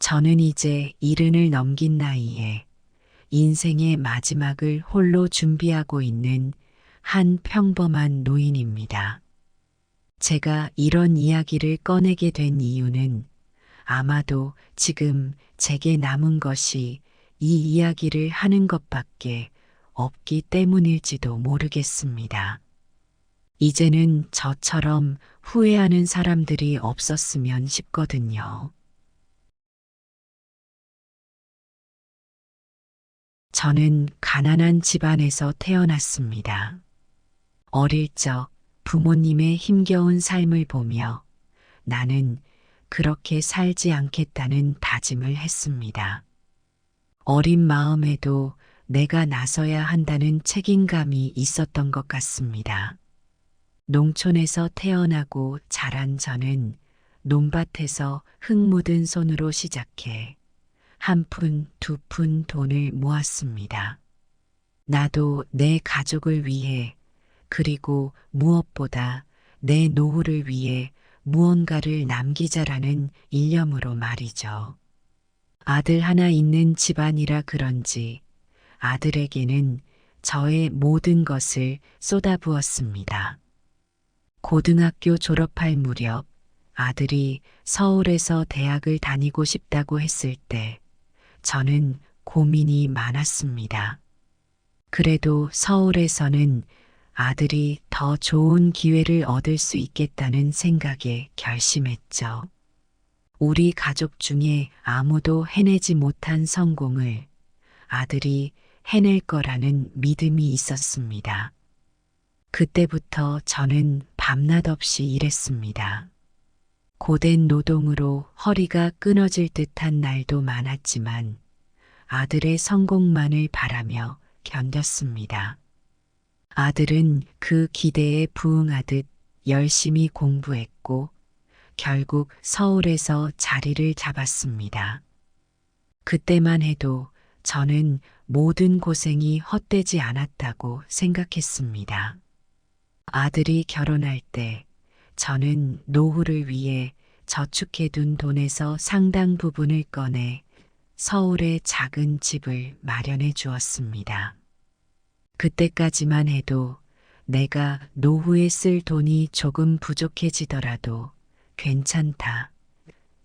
저는 이제 70을 넘긴 나이에 인생의 마지막을 홀로 준비하고 있는 한 평범한 노인입니다. 제가 이런 이야기를 꺼내게 된 이유는 아마도 지금 제게 남은 것이 이 이야기를 하는 것밖에 없기 때문일지도 모르겠습니다. 이제는 저처럼 후회하는 사람들이 없었으면 싶거든요. 저는 가난한 집안에서 태어났습니다. 어릴 적 부모님의 힘겨운 삶을 보며 나는 그렇게 살지 않겠다는 다짐을 했습니다. 어린 마음에도 내가 나서야 한다는 책임감이 있었던 것 같습니다. 농촌에서 태어나고 자란 저는 논밭에서 흙 묻은 손으로 시작해 한 푼, 두 푼 돈을 모았습니다. 나도 내 가족을 위해 그리고 무엇보다 내 노후를 위해 무언가를 남기자라는 일념으로 말이죠. 아들 하나 있는 집안이라 그런지 아들에게는 저의 모든 것을 쏟아부었습니다. 고등학교 졸업할 무렵 아들이 서울에서 대학을 다니고 싶다고 했을 때 저는 고민이 많았습니다. 그래도 서울에서는 아들이 더 좋은 기회를 얻을 수 있겠다는 생각에 결심했죠. 우리 가족 중에 아무도 해내지 못한 성공을 아들이 해낼 거라는 믿음이 있었습니다. 그때부터 저는 밤낮 없이 일했습니다. 고된 노동으로 허리가 끊어질 듯한 날도 많았지만 아들의 성공만을 바라며 견뎠습니다. 아들은 그 기대에 부응하듯 열심히 공부했고 결국 서울에서 자리를 잡았습니다. 그때만 해도 저는 모든 고생이 헛되지 않았다고 생각했습니다. 아들이 결혼할 때 저는 노후를 위해 저축해둔 돈에서 상당 부분을 꺼내 서울에 작은 집을 마련해 주었습니다. 그때까지만 해도 내가 노후에 쓸 돈이 조금 부족해지더라도 괜찮다.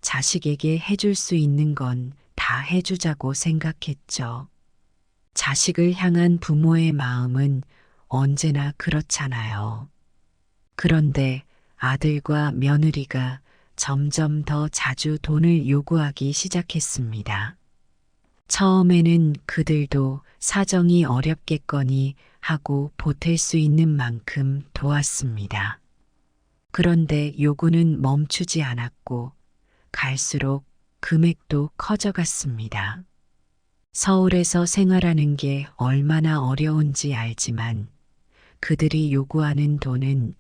자식에게 해줄 수 있는 건 다 해주자고 생각했죠. 자식을 향한 부모의 마음은 언제나 그렇잖아요. 그런데 아들과 며느리가 점점 더 자주 돈을 요구하기 시작했습니다. 처음에는 그들도 사정이 어렵겠거니 하고 보탤 수 있는 만큼 도왔습니다. 그런데 요구는 멈추지 않았고 갈수록 금액도 커져갔습니다. 서울에서 생활하는 게 얼마나 어려운지 알지만 그들이 요구하는 돈은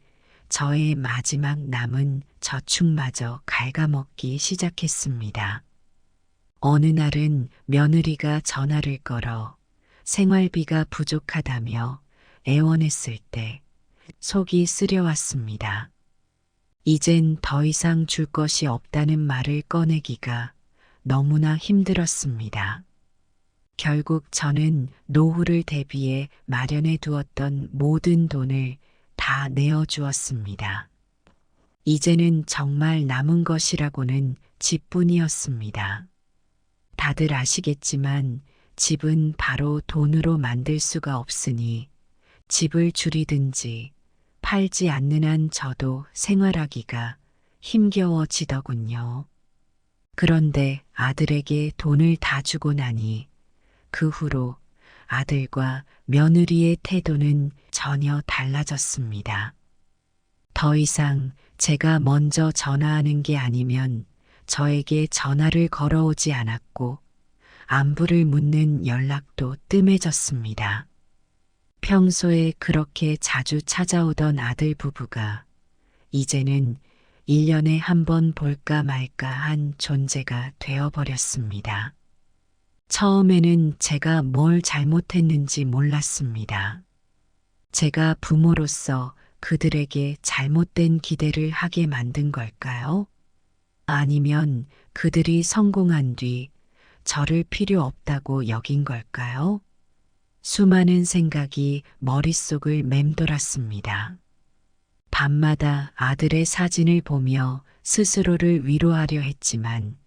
저의 마지막 남은 저축마저 갉아먹기 시작했습니다. 어느 날은 며느리가 전화를 걸어 생활비가 부족하다며 애원했을 때 속이 쓰려왔습니다. 이젠 더 이상 줄 것이 없다는 말을 꺼내기가 너무나 힘들었습니다. 결국 저는 노후를 대비해 마련해 두었던 모든 돈을 다 내어주었습니다. 이제는 정말 남은 것이라고는 집뿐이었습니다. 다들 아시겠지만 집은 바로 돈으로 만들 수가 없으니 집을 줄이든지 팔지 않는 한 저도 생활하기가 힘겨워지더군요. 그런데 아들에게 돈을 다 주고 나니 그 후로 아들과 며느리의 태도는 전혀 달라졌습니다. 더 이상 제가 먼저 전화하는 게 아니면 저에게 전화를 걸어오지 않았고 안부를 묻는 연락도 뜸해졌습니다. 평소에 그렇게 자주 찾아오던 아들 부부가 이제는 1년에 한 번 볼까 말까 한 존재가 되어버렸습니다. 처음에는 제가 뭘 잘못했는지 몰랐습니다. 제가 부모로서 그들에게 잘못된 기대를 하게 만든 걸까요? 아니면 그들이 성공한 뒤 저를 필요 없다고 여긴 걸까요? 수많은 생각이 머릿속을 맴돌았습니다. 밤마다 아들의 사진을 보며 스스로를 위로하려 했지만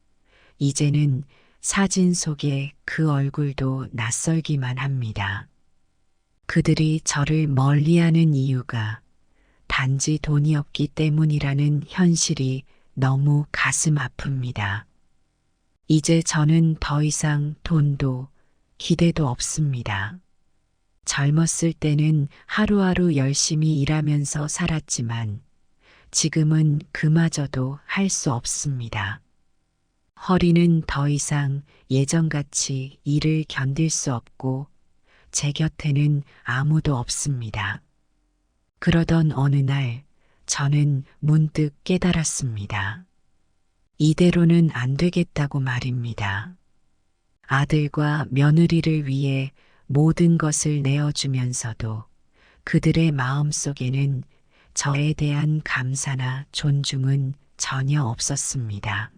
이제는 사진 속에 그 얼굴도 낯설기만 합니다. 그들이 저를 멀리하는 이유가 단지 돈이 없기 때문이라는 현실이 너무 가슴 아픕니다. 이제 저는 더 이상 돈도 기대도 없습니다. 젊었을 때는 하루하루 열심히 일하면서 살았지만 지금은 그마저도 할 수 없습니다. 허리는 더 이상 예전같이 일을 견딜 수 없고 제 곁에는 아무도 없습니다. 그러던 어느 날 저는 문득 깨달았습니다. 이대로는 안 되겠다고 말입니다. 아들과 며느리를 위해 모든 것을 내어주면서도 그들의 마음속에는 저에 대한 감사나 존중은 전혀 없었습니다.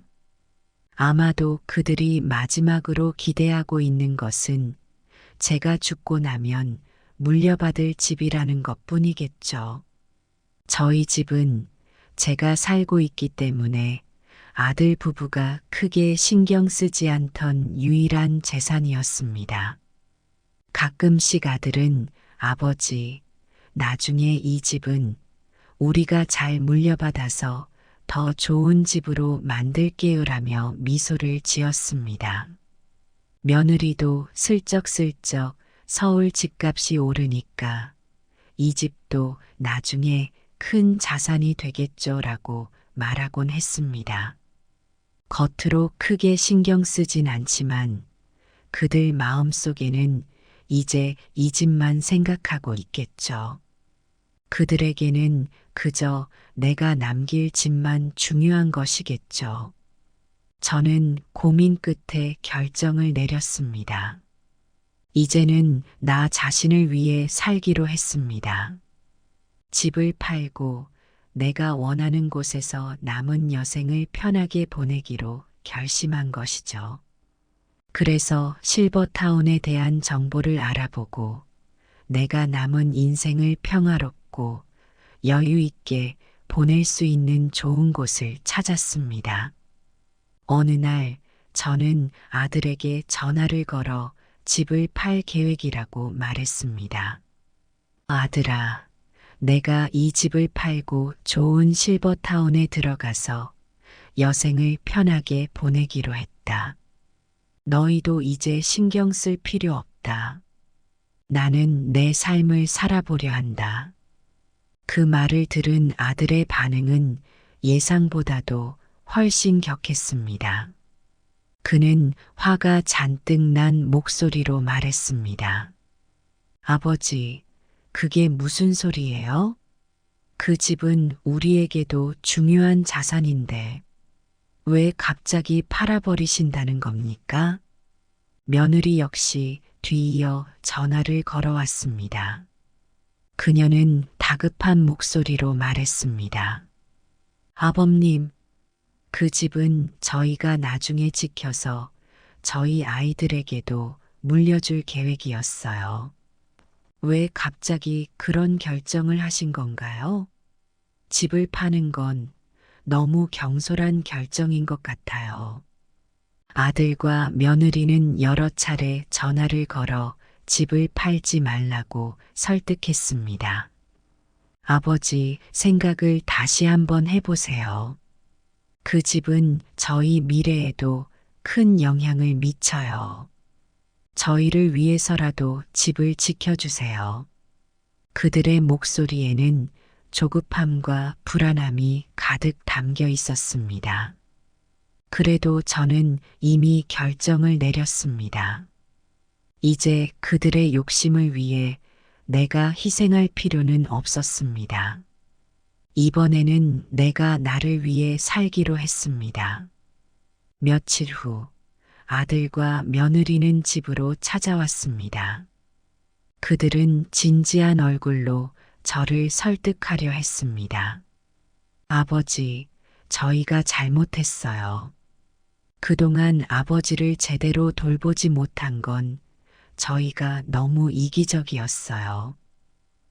아마도 그들이 마지막으로 기대하고 있는 것은 제가 죽고 나면 물려받을 집이라는 것 뿐이겠죠. 저희 집은 제가 살고 있기 때문에 아들 부부가 크게 신경 쓰지 않던 유일한 재산이었습니다. 가끔씩 아들은 아버지, 나중에 이 집은 우리가 잘 물려받아서 더 좋은 집으로 만들게요라며 미소를 지었습니다. 며느리도 슬쩍슬쩍 서울 집값이 오르니까 이 집도 나중에 큰 자산이 되겠죠라고 말하곤 했습니다. 겉으로 크게 신경 쓰진 않지만 그들 마음속에는 이제 이 집만 생각하고 있겠죠. 그들에게는 그저 내가 남길 집만 중요한 것이겠죠. 저는 고민 끝에 결정을 내렸습니다. 이제는 나 자신을 위해 살기로 했습니다. 집을 팔고 내가 원하는 곳에서 남은 여생을 편하게 보내기로 결심한 것이죠. 그래서 실버타운에 대한 정보를 알아보고 내가 남은 인생을 평화롭고 여유 있게 보낼 수 있는 좋은 곳을 찾았습니다. 어느 날 저는 아들에게 전화를 걸어 집을 팔 계획이라고 말했습니다. 아들아, 내가 이 집을 팔고 좋은 실버타운에 들어가서 여생을 편하게 보내기로 했다. 너희도 이제 신경 쓸 필요 없다. 나는 내 삶을 살아보려 한다. 그 말을 들은 아들의 반응은 예상보다도 훨씬 격했습니다. 그는 화가 잔뜩 난 목소리로 말했습니다. 아버지, 그게 무슨 소리예요? 그 집은 우리에게도 중요한 자산인데 왜 갑자기 팔아버리신다는 겁니까? 며느리 역시 뒤이어 전화를 걸어왔습니다. 그녀는 다급한 목소리로 말했습니다. 아범님, 그 집은 저희가 나중에 지켜서 저희 아이들에게도 물려줄 계획이었어요. 왜 갑자기 그런 결정을 하신 건가요? 집을 파는 건 너무 경솔한 결정인 것 같아요. 아들과 며느리는 여러 차례 전화를 걸어 집을 팔지 말라고 설득했습니다. 아버지, 생각을 다시 한번 해보세요. 그 집은 저희 미래에도 큰 영향을 미쳐요. 저희를 위해서라도 집을 지켜주세요. 그들의 목소리에는 조급함과 불안함이 가득 담겨 있었습니다. 그래도 저는 이미 결정을 내렸습니다. 이제 그들의 욕심을 위해 내가 희생할 필요는 없었습니다. 이번에는 내가 나를 위해 살기로 했습니다. 며칠 후 아들과 며느리는 집으로 찾아왔습니다. 그들은 진지한 얼굴로 저를 설득하려 했습니다. 아버지, 저희가 잘못했어요. 그동안 아버지를 제대로 돌보지 못한 건 저희가 너무 이기적이었어요.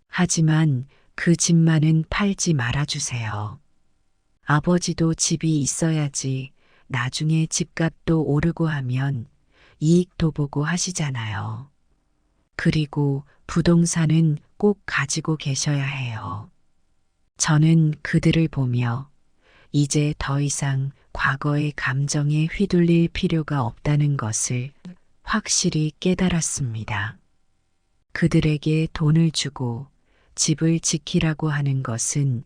하지만 그 집만은 팔지 말아주세요. 아버지도 집이 있어야지 나중에 집값도 오르고 하면 이익도 보고 하시잖아요. 그리고 부동산은 꼭 가지고 계셔야 해요. 저는 그들을 보며 이제 더 이상 과거의 감정에 휘둘릴 필요가 없다는 것을 확실히 깨달았습니다. 그들에게 돈을 주고 집을 지키라고 하는 것은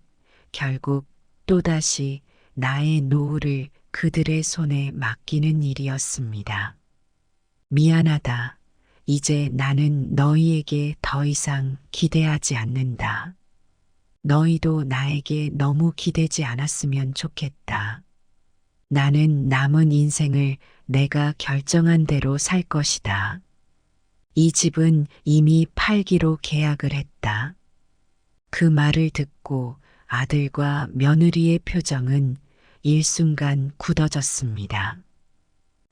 결국 또다시 나의 노후를 그들의 손에 맡기는 일이었습니다. 미안하다. 이제 나는 너희에게 더 이상 기대하지 않는다. 너희도 나에게 너무 기대지 않았으면 좋겠다. 나는 남은 인생을 내가 결정한 대로 살 것이다. 이 집은 이미 팔기로 계약을 했다. 그 말을 듣고 아들과 며느리의 표정은 일순간 굳어졌습니다.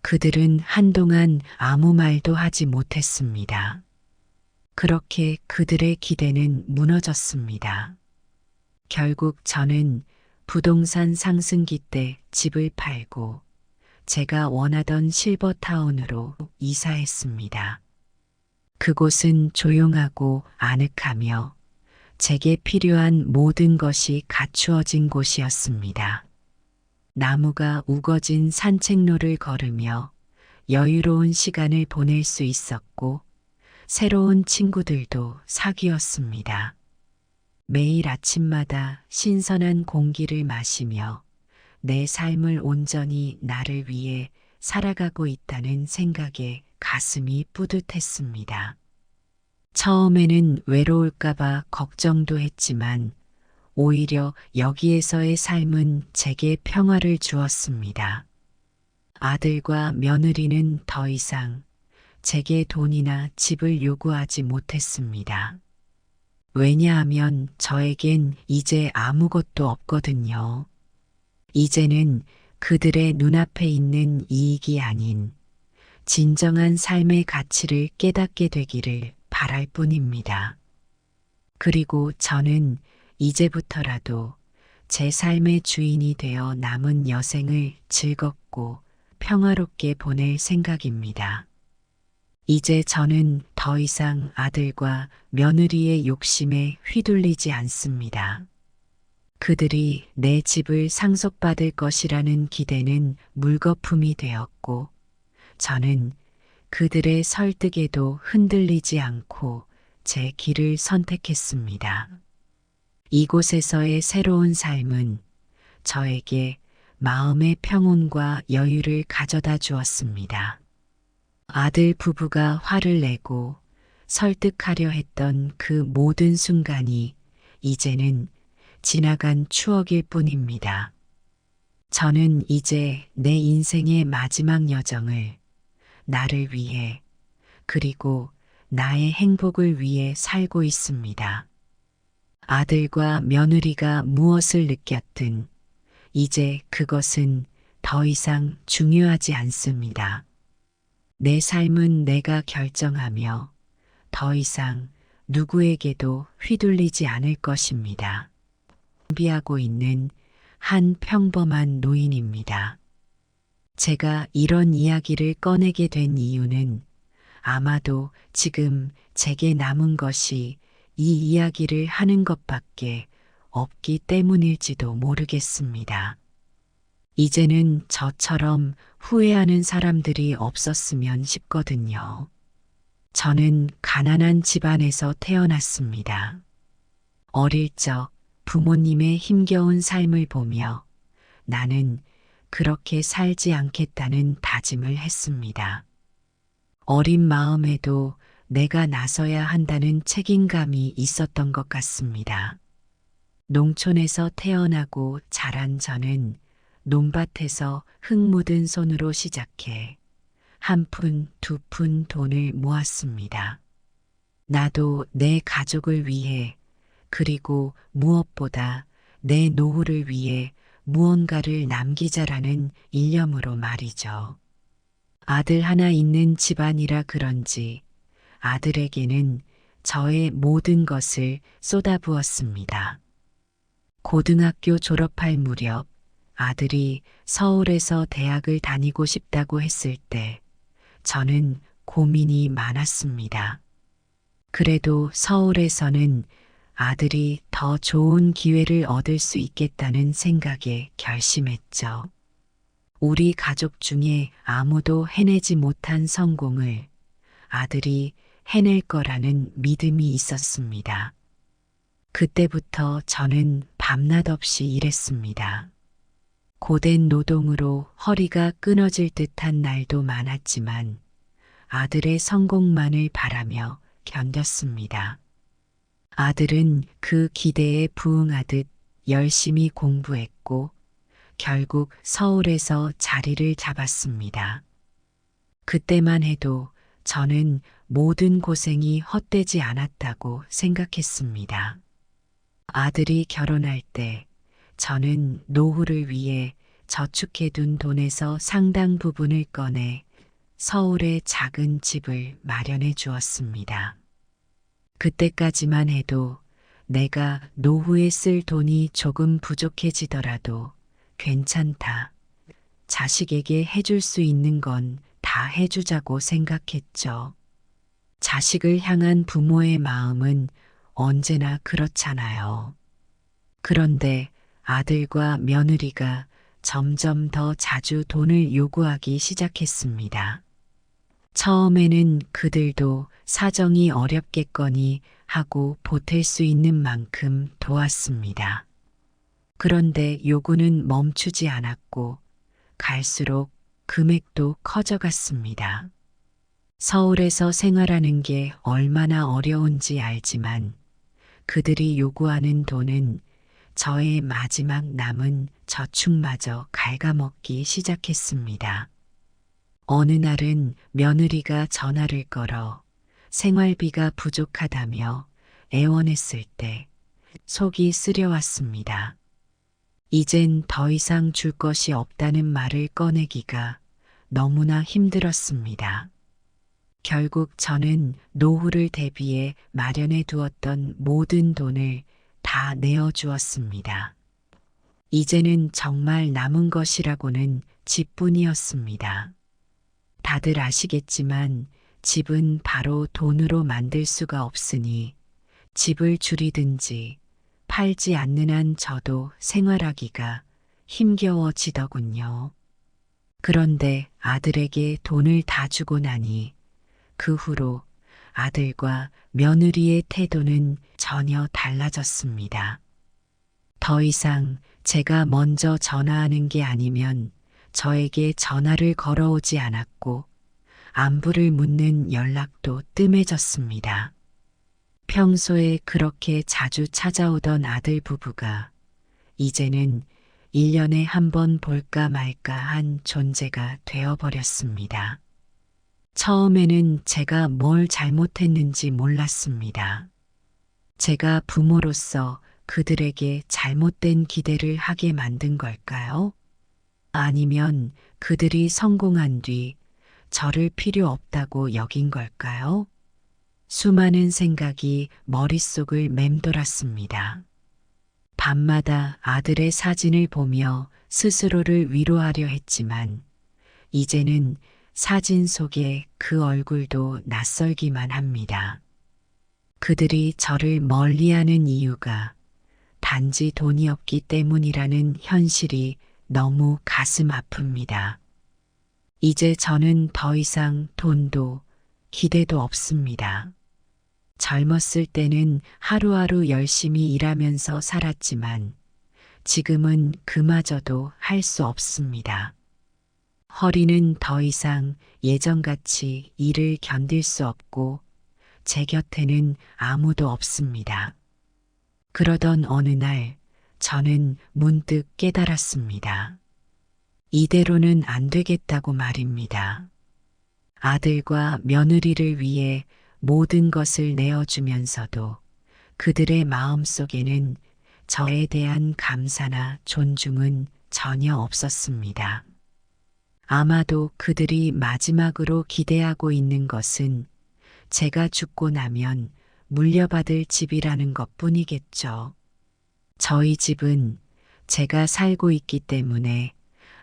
그들은 한동안 아무 말도 하지 못했습니다. 그렇게 그들의 기대는 무너졌습니다. 결국 저는 부동산 상승기 때 집을 팔고 제가 원하던 실버타운으로 이사했습니다. 그곳은 조용하고 아늑하며 제게 필요한 모든 것이 갖추어진 곳이었습니다. 나무가 우거진 산책로를 걸으며 여유로운 시간을 보낼 수 있었고 새로운 친구들도 사귀었습니다. 매일 아침마다 신선한 공기를 마시며 내 삶을 온전히 나를 위해 살아가고 있다는 생각에 가슴이 뿌듯했습니다. 처음에는 외로울까봐 걱정도 했지만 오히려 여기에서의 삶은 제게 평화를 주었습니다. 아들과 며느리는 더 이상 제게 돈이나 집을 요구하지 못했습니다. 왜냐하면 저에겐 이제 아무것도 없거든요. 이제는 그들의 눈앞에 있는 이익이 아닌 진정한 삶의 가치를 깨닫게 되기를 바랄 뿐입니다. 그리고 저는 이제부터라도 제 삶의 주인이 되어 남은 여생을 즐겁고 평화롭게 보낼 생각입니다. 이제 저는 더 이상 아들과 며느리의 욕심에 휘둘리지 않습니다. 그들이 내 집을 상속받을 것이라는 기대는 물거품이 되었고, 저는 그들의 설득에도 흔들리지 않고 제 길을 선택했습니다. 이곳에서의 새로운 삶은 저에게 마음의 평온과 여유를 가져다 주었습니다. 아들 부부가 화를 내고 설득하려 했던 그 모든 순간이 이제는 지나간 추억일 뿐입니다. 저는 이제 내 인생의 마지막 여정을 나를 위해 그리고 나의 행복을 위해 살고 있습니다. 아들과 며느리가 무엇을 느꼈든 이제 그것은 더 이상 중요하지 않습니다. 내 삶은 내가 결정하며 더 이상 누구에게도 휘둘리지 않을 것입니다. 준비하고 있는 한 평범한 노인입니다. 제가 이런 이야기를 꺼내게 된 이유는 아마도 지금 제게 남은 것이 이 이야기를 하는 것밖에 없기 때문일지도 모르겠습니다. 이제는 저처럼 후회하는 사람들이 없었으면 싶거든요. 저는 가난한 집안에서 태어났습니다. 어릴 적 부모님의 힘겨운 삶을 보며 나는 그렇게 살지 않겠다는 다짐을 했습니다. 어린 마음에도 내가 나서야 한다는 책임감이 있었던 것 같습니다. 농촌에서 태어나고 자란 저는 논밭에서 흙 묻은 손으로 시작해 한 푼, 두 푼 돈을 모았습니다. 나도 내 가족을 위해 그리고 무엇보다 내 노후를 위해 무언가를 남기자라는 일념으로 말이죠. 아들 하나 있는 집안이라 그런지 아들에게는 저의 모든 것을 쏟아부었습니다. 고등학교 졸업할 무렵 아들이 서울에서 대학을 다니고 싶다고 했을 때 저는 고민이 많았습니다. 그래도 서울에서는 아들이 더 좋은 기회를 얻을 수 있겠다는 생각에 결심했죠. 우리 가족 중에 아무도 해내지 못한 성공을 아들이 해낼 거라는 믿음이 있었습니다. 그때부터 저는 밤낮 없이 일했습니다. 고된 노동으로 허리가 끊어질 듯한 날도 많았지만 아들의 성공만을 바라며 견뎠습니다. 아들은 그 기대에 부응하듯 열심히 공부했고 결국 서울에서 자리를 잡았습니다. 그때만 해도 저는 모든 고생이 헛되지 않았다고 생각했습니다. 아들이 결혼할 때 저는 노후를 위해 저축해둔 돈에서 상당 부분을 꺼내 서울에 작은 집을 마련해 주었습니다. 그때까지만 해도 내가 노후에 쓸 돈이 조금 부족해지더라도 괜찮다. 자식에게 해줄 수 있는 건 다 해주자고 생각했죠. 자식을 향한 부모의 마음은 언제나 그렇잖아요. 그런데 아들과 며느리가 점점 더 자주 돈을 요구하기 시작했습니다. 처음에는 그들도 사정이 어렵겠거니 하고 보탤 수 있는 만큼 도왔습니다. 그런데 요구는 멈추지 않았고 갈수록 금액도 커져갔습니다. 서울에서 생활하는 게 얼마나 어려운지 알지만 그들이 요구하는 돈은 저의 마지막 남은 저축마저 갉아먹기 시작했습니다. 어느 날은 며느리가 전화를 걸어 생활비가 부족하다며 애원했을 때 속이 쓰려왔습니다. 이젠 더 이상 줄 것이 없다는 말을 꺼내기가 너무나 힘들었습니다. 결국 저는 노후를 대비해 마련해 두었던 모든 돈을 다 내어주었습니다. 이제는 정말 남은 것이라고는 집뿐이었습니다. 다들 아시겠지만 집은 바로 돈으로 만들 수가 없으니 집을 줄이든지 팔지 않는 한 저도 생활하기가 힘겨워지더군요. 그런데 아들에게 돈을 다 주고 나니 그 후로 아들과 며느리의 태도는 전혀 달라졌습니다. 더 이상 제가 먼저 전화하는 게 아니면 저에게 전화를 걸어오지 않았고 안부를 묻는 연락도 뜸해졌습니다. 평소에 그렇게 자주 찾아오던 아들 부부가 이제는 1년에 한 번 볼까 말까 한 존재가 되어버렸습니다. 처음에는 제가 뭘 잘못했는지 몰랐습니다. 제가 부모로서 그들에게 잘못된 기대를 하게 만든 걸까요? 아니면 그들이 성공한 뒤 저를 필요 없다고 여긴 걸까요? 수많은 생각이 머릿속을 맴돌았습니다. 밤마다 아들의 사진을 보며 스스로를 위로하려 했지만 이제는 사진 속에 그 얼굴도 낯설기만 합니다. 그들이 저를 멀리하는 이유가 단지 돈이 없기 때문이라는 현실이 너무 가슴 아픕니다. 이제 저는 더 이상 돈도 기대도 없습니다. 젊었을 때는 하루하루 열심히 일하면서 살았지만 지금은 그마저도 할 수 없습니다. 허리는 더 이상 예전같이 일을 견딜 수 없고 제 곁에는 아무도 없습니다. 그러던 어느 날 저는 문득 깨달았습니다. 이대로는 안 되겠다고 말입니다. 아들과 며느리를 위해 모든 것을 내어주면서도 그들의 마음속에는 저에 대한 감사나 존중은 전혀 없었습니다. 아마도 그들이 마지막으로 기대하고 있는 것은 제가 죽고 나면 물려받을 집이라는 것 뿐이겠죠. 저희 집은 제가 살고 있기 때문에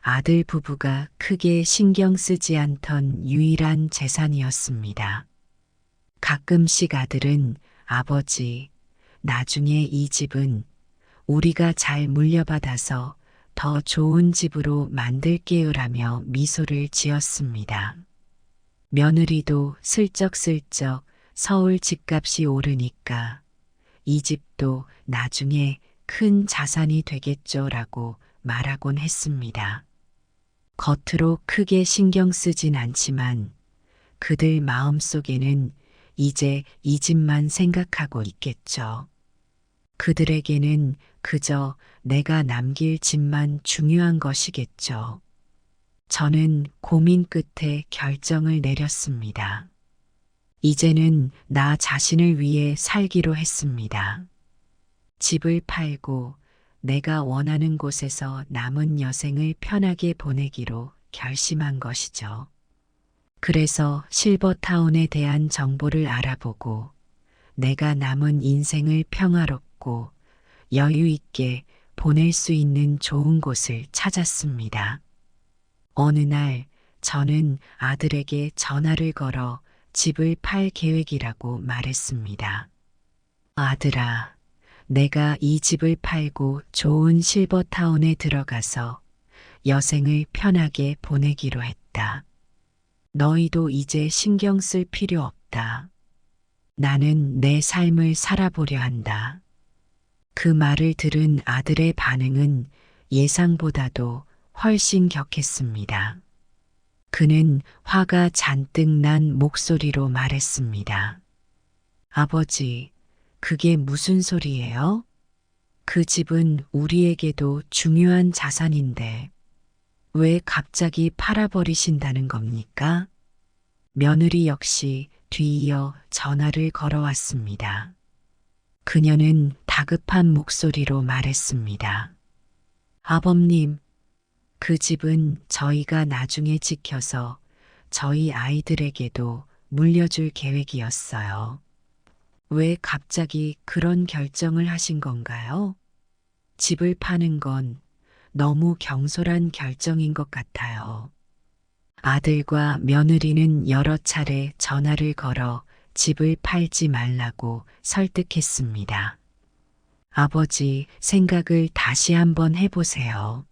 아들 부부가 크게 신경 쓰지 않던 유일한 재산이었습니다. 가끔씩 아들은 아버지, 나중에 이 집은 우리가 잘 물려받아서 더 좋은 집으로 만들게요라며 미소를 지었습니다. 며느리도 슬쩍슬쩍 서울 집값이 오르니까 이 집도 나중에 큰 자산이 되겠죠라고 말하곤 했습니다. 겉으로 크게 신경 쓰진 않지만 그들 마음속에는 이제 이 집만 생각하고 있겠죠. 그들에게는 그저 내가 남길 집만 중요한 것이겠죠. 저는 고민 끝에 결정을 내렸습니다. 이제는 나 자신을 위해 살기로 했습니다. 집을 팔고 내가 원하는 곳에서 남은 여생을 편하게 보내기로 결심한 것이죠. 그래서 실버타운에 대한 정보를 알아보고 내가 남은 인생을 평화롭고 여유 있게 보낼 수 있는 좋은 곳을 찾았습니다. 어느 날 저는 아들에게 전화를 걸어 집을 팔 계획이라고 말했습니다. 아들아, 내가 이 집을 팔고 좋은 실버타운에 들어가서 여생을 편하게 보내기로 했다. 너희도 이제 신경 쓸 필요 없다. 나는 내 삶을 살아보려 한다. 그 말을 들은 아들의 반응은 예상보다도 훨씬 격했습니다. 그는 화가 잔뜩 난 목소리로 말했습니다. 아버지, 그게 무슨 소리예요? 그 집은 우리에게도 중요한 자산인데 왜 갑자기 팔아버리신다는 겁니까? 며느리 역시 뒤이어 전화를 걸어왔습니다. 그녀는 다급한 목소리로 말했습니다. 아범님, 그 집은 저희가 나중에 지켜서 저희 아이들에게도 물려줄 계획이었어요. 왜 갑자기 그런 결정을 하신 건가요? 집을 파는 건 너무 경솔한 결정인 것 같아요. 아들과 며느리는 여러 차례 전화를 걸어 집을 팔지 말라고 설득했습니다. 아버지, 생각을 다시 한번 해보세요.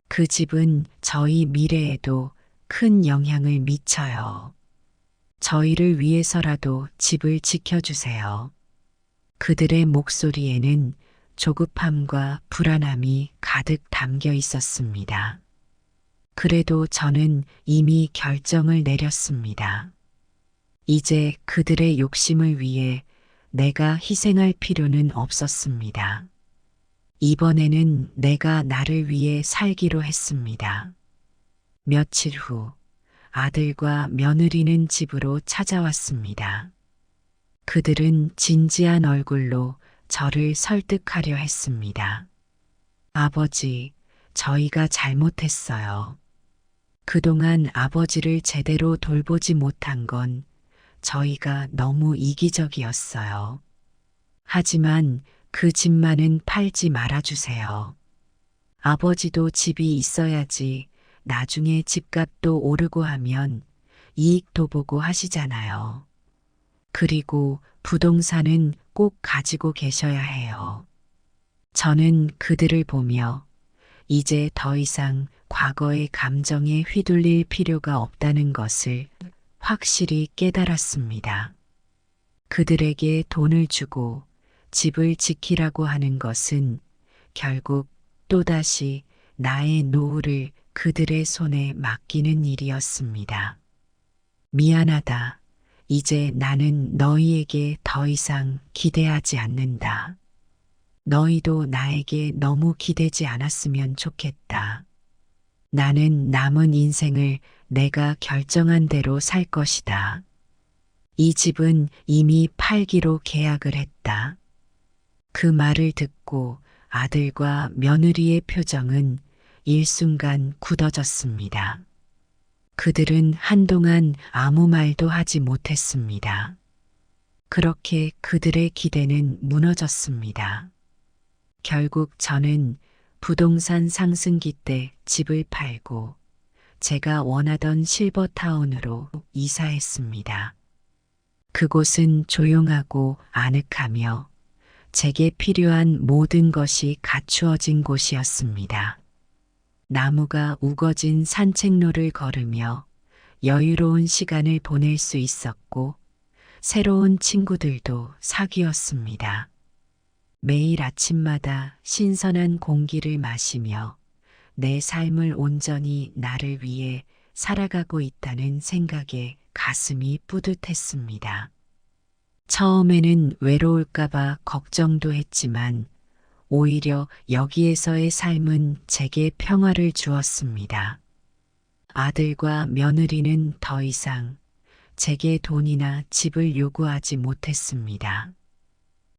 그 집은 저희 미래에도 큰 영향을 미쳐요. 저희를 위해서라도 집을 지켜주세요. 그들의 목소리에는 조급함과 불안함이 가득 담겨 있었습니다. 그래도 저는 이미 결정을 내렸습니다. 이제 그들의 욕심을 위해 내가 희생할 필요는 없었습니다. 이번에는 내가 나를 위해 살기로 했습니다. 며칠 후 아들과 며느리는 집으로 찾아왔습니다. 그들은 진지한 얼굴로 저를 설득하려 했습니다. 아버지, 저희가 잘못했어요. 그동안 아버지를 제대로 돌보지 못한 건 저희가 너무 이기적이었어요. 하지만 그 집만은 팔지 말아주세요. 아버지도 집이 있어야지 나중에 집값도 오르고 하면 이익도 보고 하시잖아요. 그리고 부동산은 꼭 가지고 계셔야 해요. 저는 그들을 보며 이제 더 이상 과거의 감정에 휘둘릴 필요가 없다는 것을 확실히 깨달았습니다. 그들에게 돈을 주고 집을 지키라고 하는 것은 결국 또다시 나의 노후를 그들의 손에 맡기는 일이었습니다. 미안하다. 이제 나는 너희에게 더 이상 기대하지 않는다. 너희도 나에게 너무 기대지 않았으면 좋겠다. 나는 남은 인생을 내가 결정한 대로 살 것이다. 이 집은 이미 팔기로 계약을 했다. 그 말을 듣고 아들과 며느리의 표정은 일순간 굳어졌습니다. 그들은 한동안 아무 말도 하지 못했습니다. 그렇게 그들의 기대는 무너졌습니다. 결국 저는 부동산 상승기 때 집을 팔고 제가 원하던 실버타운으로 이사했습니다. 그곳은 조용하고 아늑하며 제게 필요한 모든 것이 갖추어진 곳이었습니다. 나무가 우거진 산책로를 걸으며 여유로운 시간을 보낼 수 있었고 새로운 친구들도 사귀었습니다. 매일 아침마다 신선한 공기를 마시며 내 삶을 온전히 나를 위해 살아가고 있다는 생각에 가슴이 뿌듯했습니다. 처음에는 외로울까봐 걱정도 했지만 오히려 여기에서의 삶은 제게 평화를 주었습니다. 아들과 며느리는 더 이상 제게 돈이나 집을 요구하지 못했습니다.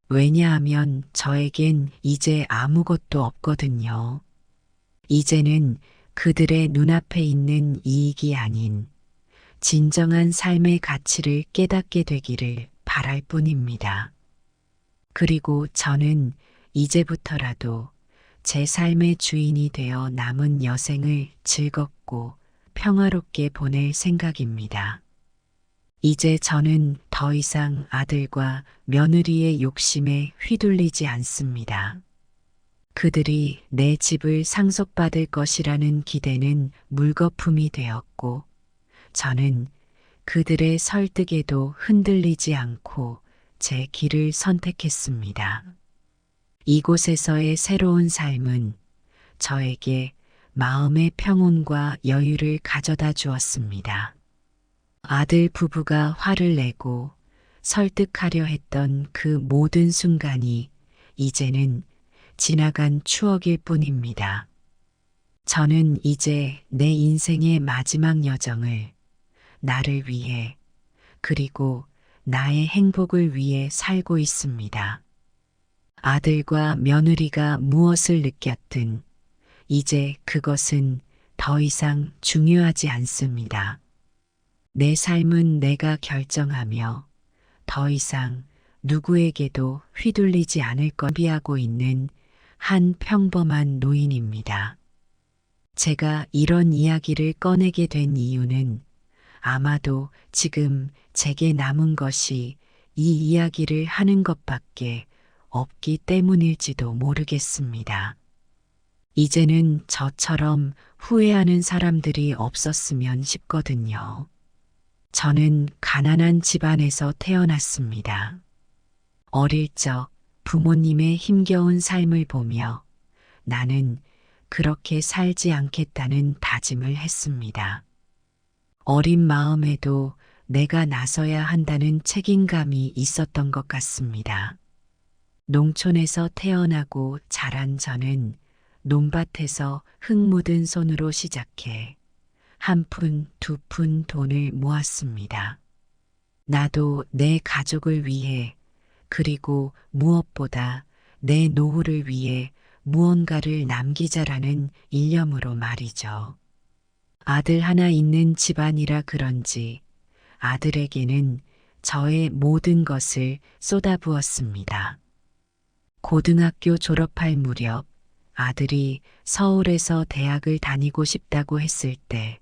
왜냐하면 저에겐 이제 아무것도 없거든요. 이제는 그들의 눈앞에 있는 이익이 아닌 진정한 삶의 가치를 깨닫게 되기를 바랄 뿐입니다. 그리고 저는 이제부터라도 제 삶의 주인이 되어 남은 여생을 즐겁고 평화롭게 보낼 생각입니다. 이제 저는 더 이상 아들과 며느리의 욕심에 휘둘리지 않습니다. 그들이 내 집을 상속받을 것이라는 기대는 물거품이 되었고, 저는 그들의 설득에도 흔들리지 않고 제 길을 선택했습니다. 이곳에서의 새로운 삶은 저에게 마음의 평온과 여유를 가져다 주었습니다. 아들 부부가 화를 내고 설득하려 했던 그 모든 순간이 이제는 지나간 추억일 뿐입니다. 저는 이제 내 인생의 마지막 여정을 나를 위해 그리고 나의 행복을 위해 살고 있습니다. 아들과 며느리가 무엇을 느꼈든 이제 그것은 더 이상 중요하지 않습니다. 내 삶은 내가 결정하며 더 이상 누구에게도 휘둘리지 않을 것 준비하고 있는 한 평범한 노인입니다. 제가 이런 이야기를 꺼내게 된 이유는 아마도 지금 제게 남은 것이 이 이야기를 하는 것밖에 없기 때문일지도 모르겠습니다. 이제는 저처럼 후회하는 사람들이 없었으면 싶거든요. 저는 가난한 집안에서 태어났습니다. 어릴 적 부모님의 힘겨운 삶을 보며 나는 그렇게 살지 않겠다는 다짐을 했습니다. 어린 마음에도 내가 나서야 한다는 책임감이 있었던 것 같습니다. 농촌에서 태어나고 자란 저는 논밭에서 흙 묻은 손으로 시작해 한 푼, 두 푼 돈을 모았습니다. 나도 내 가족을 위해 그리고 무엇보다 내 노후를 위해 무언가를 남기자라는 일념으로 말이죠. 아들 하나 있는 집안이라 그런지 아들에게는 저의 모든 것을 쏟아부었습니다. 고등학교 졸업할 무렵 아들이 서울에서 대학을 다니고 싶다고 했을 때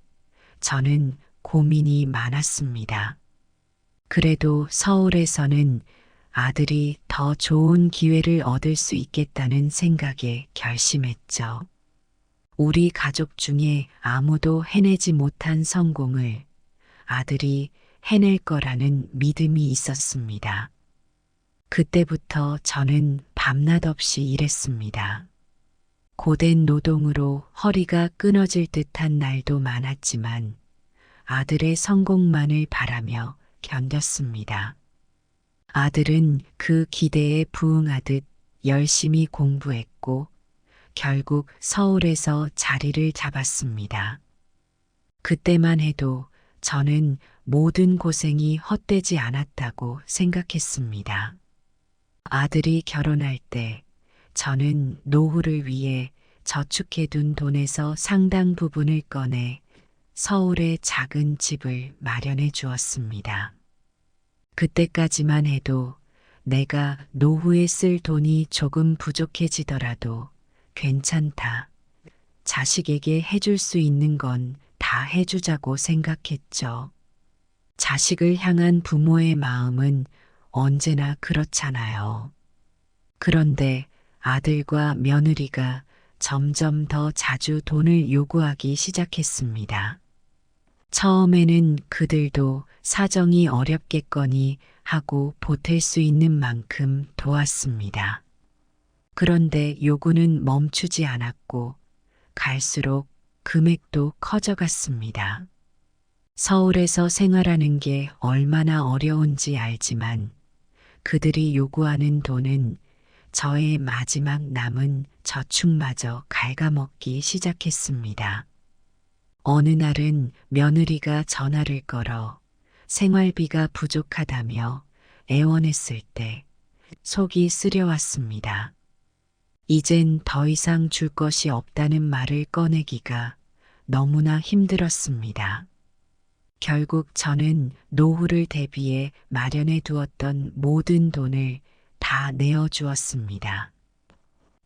저는 고민이 많았습니다. 그래도 서울에서는 아들이 더 좋은 기회를 얻을 수 있겠다는 생각에 결심했죠. 우리 가족 중에 아무도 해내지 못한 성공을 아들이 해낼 거라는 믿음이 있었습니다. 그때부터 저는 밤낮 없이 일했습니다. 고된 노동으로 허리가 끊어질 듯한 날도 많았지만 아들의 성공만을 바라며 견뎠습니다. 아들은 그 기대에 부응하듯 열심히 공부했고 결국 서울에서 자리를 잡았습니다. 그때만 해도 저는 모든 고생이 헛되지 않았다고 생각했습니다. 아들이 결혼할 때 저는 노후를 위해 저축해둔 돈에서 상당 부분을 꺼내 서울에 작은 집을 마련해 주었습니다. 그때까지만 해도 내가 노후에 쓸 돈이 조금 부족해지더라도 괜찮다. 자식에게 해줄 수 있는 건 다 해주자고 생각했죠. 자식을 향한 부모의 마음은 언제나 그렇잖아요. 그런데 아들과 며느리가 점점 더 자주 돈을 요구하기 시작했습니다. 처음에는 그들도 사정이 어렵겠거니 하고 보탤 수 있는 만큼 도왔습니다. 그런데 요구는 멈추지 않았고 갈수록 금액도 커져갔습니다. 서울에서 생활하는 게 얼마나 어려운지 알지만 그들이 요구하는 돈은 저의 마지막 남은 저축마저 갉아먹기 시작했습니다. 어느 날은 며느리가 전화를 걸어 생활비가 부족하다며 애원했을 때 속이 쓰려왔습니다. 이젠 더 이상 줄 것이 없다는 말을 꺼내기가 너무나 힘들었습니다. 결국 저는 노후를 대비해 마련해 두었던 모든 돈을 다 내어주었습니다.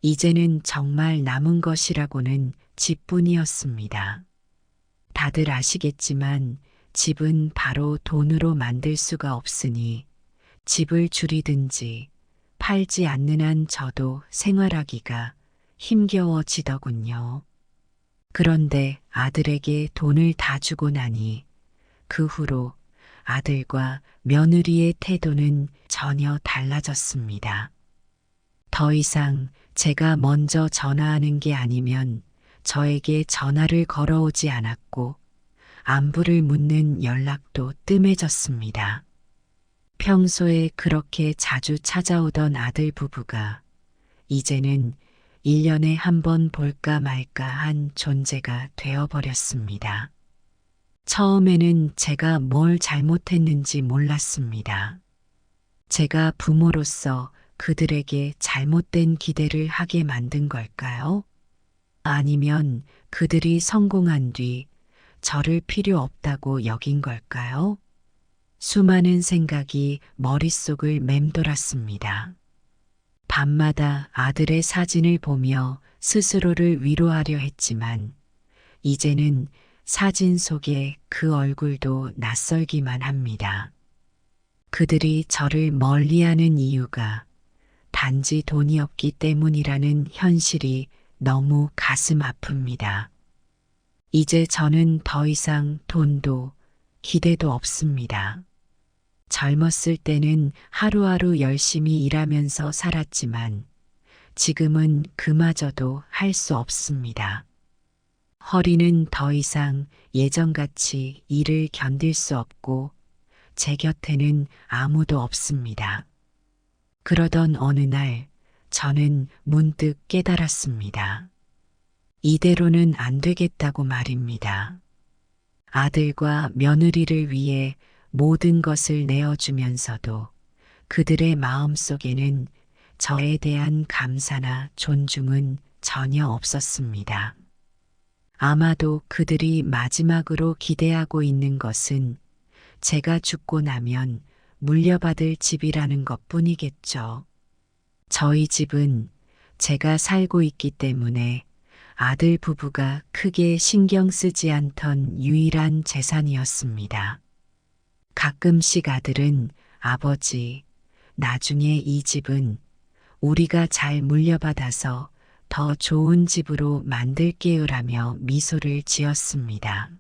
이제는 정말 남은 것이라고는 집뿐이었습니다. 다들 아시겠지만 집은 바로 돈으로 만들 수가 없으니 집을 줄이든지 팔지 않는 한 저도 생활하기가 힘겨워지더군요. 그런데 아들에게 돈을 다 주고 나니 그 후로 아들과 며느리의 태도는 전혀 달라졌습니다. 더 이상 제가 먼저 전화하는 게 아니면 저에게 전화를 걸어오지 않았고 안부를 묻는 연락도 뜸해졌습니다. 평소에 그렇게 자주 찾아오던 아들 부부가 이제는 1년에 한 번 볼까 말까 한 존재가 되어버렸습니다. 처음에는 제가 뭘 잘못했는지 몰랐습니다. 제가 부모로서 그들에게 잘못된 기대를 하게 만든 걸까요? 아니면 그들이 성공한 뒤 저를 필요 없다고 여긴 걸까요? 수많은 생각이 머릿속을 맴돌았습니다. 밤마다 아들의 사진을 보며 스스로를 위로하려 했지만 이제는 사진 속에 그 얼굴도 낯설기만 합니다. 그들이 저를 멀리하는 이유가 단지 돈이 없기 때문이라는 현실이 너무 가슴 아픕니다. 이제 저는 더 이상 돈도 기대도 없습니다. 젊었을 때는 하루하루 열심히 일하면서 살았지만 지금은 그마저도 할 수 없습니다. 허리는 더 이상 예전같이 일을 견딜 수 없고 제 곁에는 아무도 없습니다. 그러던 어느 날 저는 문득 깨달았습니다. 이대로는 안 되겠다고 말입니다. 아들과 며느리를 위해 모든 것을 내어주면서도 그들의 마음속에는 저에 대한 감사나 존중은 전혀 없었습니다. 아마도 그들이 마지막으로 기대하고 있는 것은 제가 죽고 나면 물려받을 집이라는 것뿐이겠죠. 저희 집은 제가 살고 있기 때문에 아들 부부가 크게 신경 쓰지 않던 유일한 재산이었습니다. 가끔씩 아들은 아버지, 나중에 이 집은 우리가 잘 물려받아서 더 좋은 집으로 만들게요라며 미소를 지었습니다.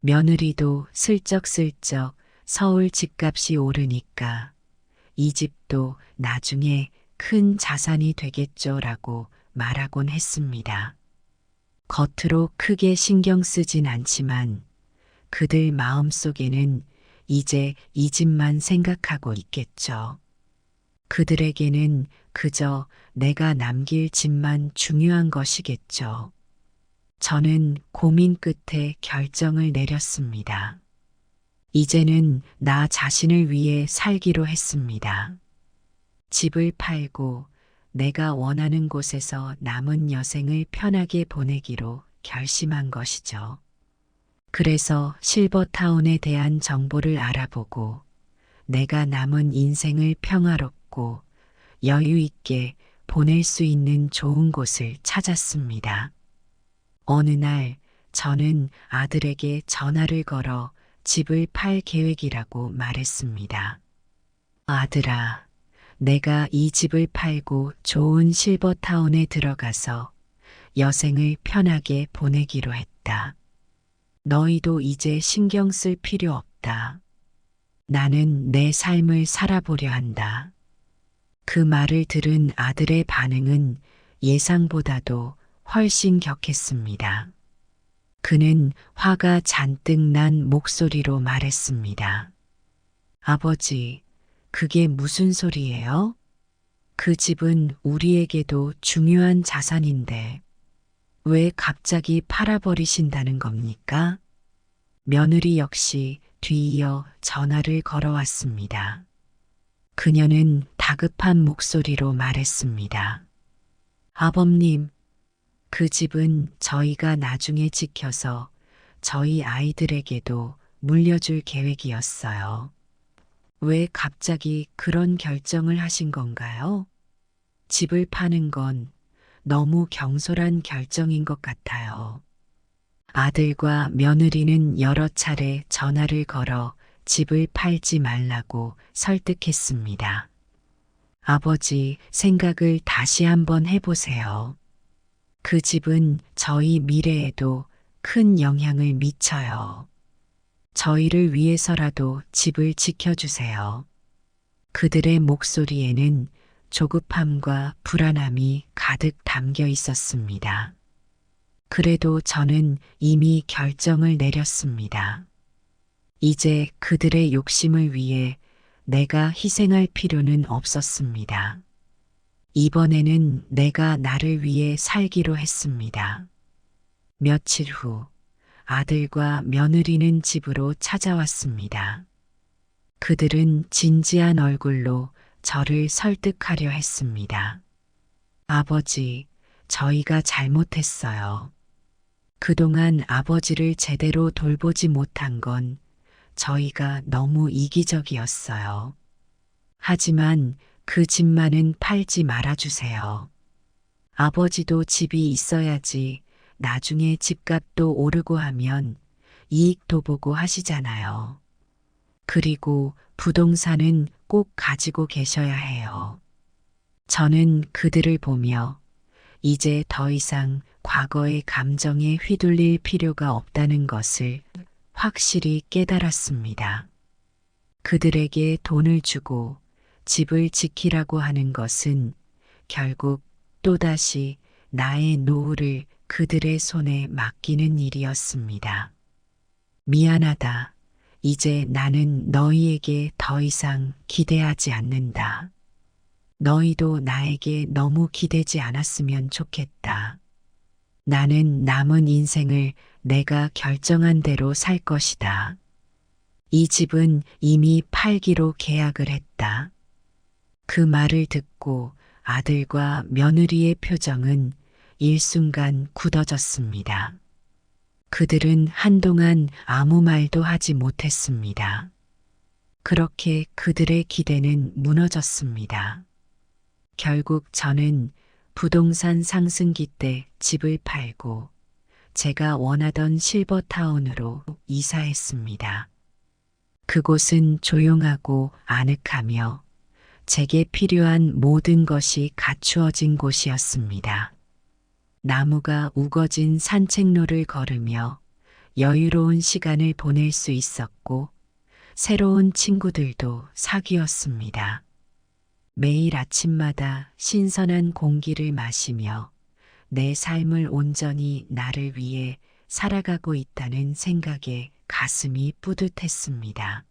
며느리도 슬쩍슬쩍 서울 집값이 오르니까 이 집도 나중에 큰 자산이 되겠죠라고 말하곤 했습니다. 겉으로 크게 신경 쓰진 않지만 그들 마음속에는 이제 이 집만 생각하고 있겠죠. 그들에게는 그저 내가 남길 집만 중요한 것이겠죠. 저는 고민 끝에 결정을 내렸습니다. 이제는 나 자신을 위해 살기로 했습니다. 집을 팔고 내가 원하는 곳에서 남은 여생을 편하게 보내기로 결심한 것이죠. 그래서 실버타운에 대한 정보를 알아보고 내가 남은 인생을 평화롭고 여유 있게 보낼 수 있는 좋은 곳을 찾았습니다. 어느 날 저는 아들에게 전화를 걸어 집을 팔 계획이라고 말했습니다. 아들아, 내가 이 집을 팔고 좋은 실버타운에 들어가서 여생을 편하게 보내기로 했다. 너희도 이제 신경 쓸 필요 없다. 나는 내 삶을 살아보려 한다. 그 말을 들은 아들의 반응은 예상보다도 훨씬 격했습니다. 그는 화가 잔뜩 난 목소리로 말했습니다. 아버지, 그게 무슨 소리예요? 그 집은 우리에게도 중요한 자산인데 왜 갑자기 팔아버리신다는 겁니까? 며느리 역시 뒤이어 전화를 걸어왔습니다. 그녀는 다급한 목소리로 말했습니다. 아범님, 그 집은 저희가 나중에 지켜서 저희 아이들에게도 물려줄 계획이었어요. 왜 갑자기 그런 결정을 하신 건가요? 집을 파는 건 너무 경솔한 결정인 것 같아요. 아들과 며느리는 여러 차례 전화를 걸어 집을 팔지 말라고 설득했습니다. 아버지, 생각을 다시 한번 해보세요. 그 집은 저희 미래에도 큰 영향을 미쳐요. 저희를 위해서라도 집을 지켜주세요. 그들의 목소리에는 조급함과 불안함이 가득 담겨 있었습니다. 그래도 저는 이미 결정을 내렸습니다. 이제 그들의 욕심을 위해 내가 희생할 필요는 없었습니다. 이번에는 내가 나를 위해 살기로 했습니다. 며칠 후 아들과 며느리는 집으로 찾아왔습니다. 그들은 진지한 얼굴로 저를 설득하려 했습니다. 아버지, 저희가 잘못했어요. 그동안 아버지를 제대로 돌보지 못한 건 저희가 너무 이기적이었어요. 하지만 그 집만은 팔지 말아주세요. 아버지도 집이 있어야지 나중에 집값도 오르고 하면 이익도 보고 하시잖아요. 그리고 부동산은 꼭 가지고 계셔야 해요. 저는 그들을 보며 이제 더 이상 과거의 감정에 휘둘릴 필요가 없다는 것을 확실히 깨달았습니다. 그들에게 돈을 주고 집을 지키라고 하는 것은 결국 또다시 나의 노후를 그들의 손에 맡기는 일이었습니다. 미안하다. 이제 나는 너희에게 더 이상 기대하지 않는다. 너희도 나에게 너무 기대지 않았으면 좋겠다. 나는 남은 인생을 내가 결정한 대로 살 것이다. 이 집은 이미 팔기로 계약을 했다. 그 말을 듣고 아들과 며느리의 표정은 일순간 굳어졌습니다. 그들은 한동안 아무 말도 하지 못했습니다. 그렇게 그들의 기대는 무너졌습니다. 결국 저는 부동산 상승기 때 집을 팔고 제가 원하던 실버타운으로 이사했습니다. 그곳은 조용하고 아늑하며 제게 필요한 모든 것이 갖추어진 곳이었습니다. 나무가 우거진 산책로를 걸으며 여유로운 시간을 보낼 수 있었고 새로운 친구들도 사귀었습니다. 매일 아침마다 신선한 공기를 마시며 내 삶을 온전히 나를 위해 살아가고 있다는 생각에 가슴이 뿌듯했습니다.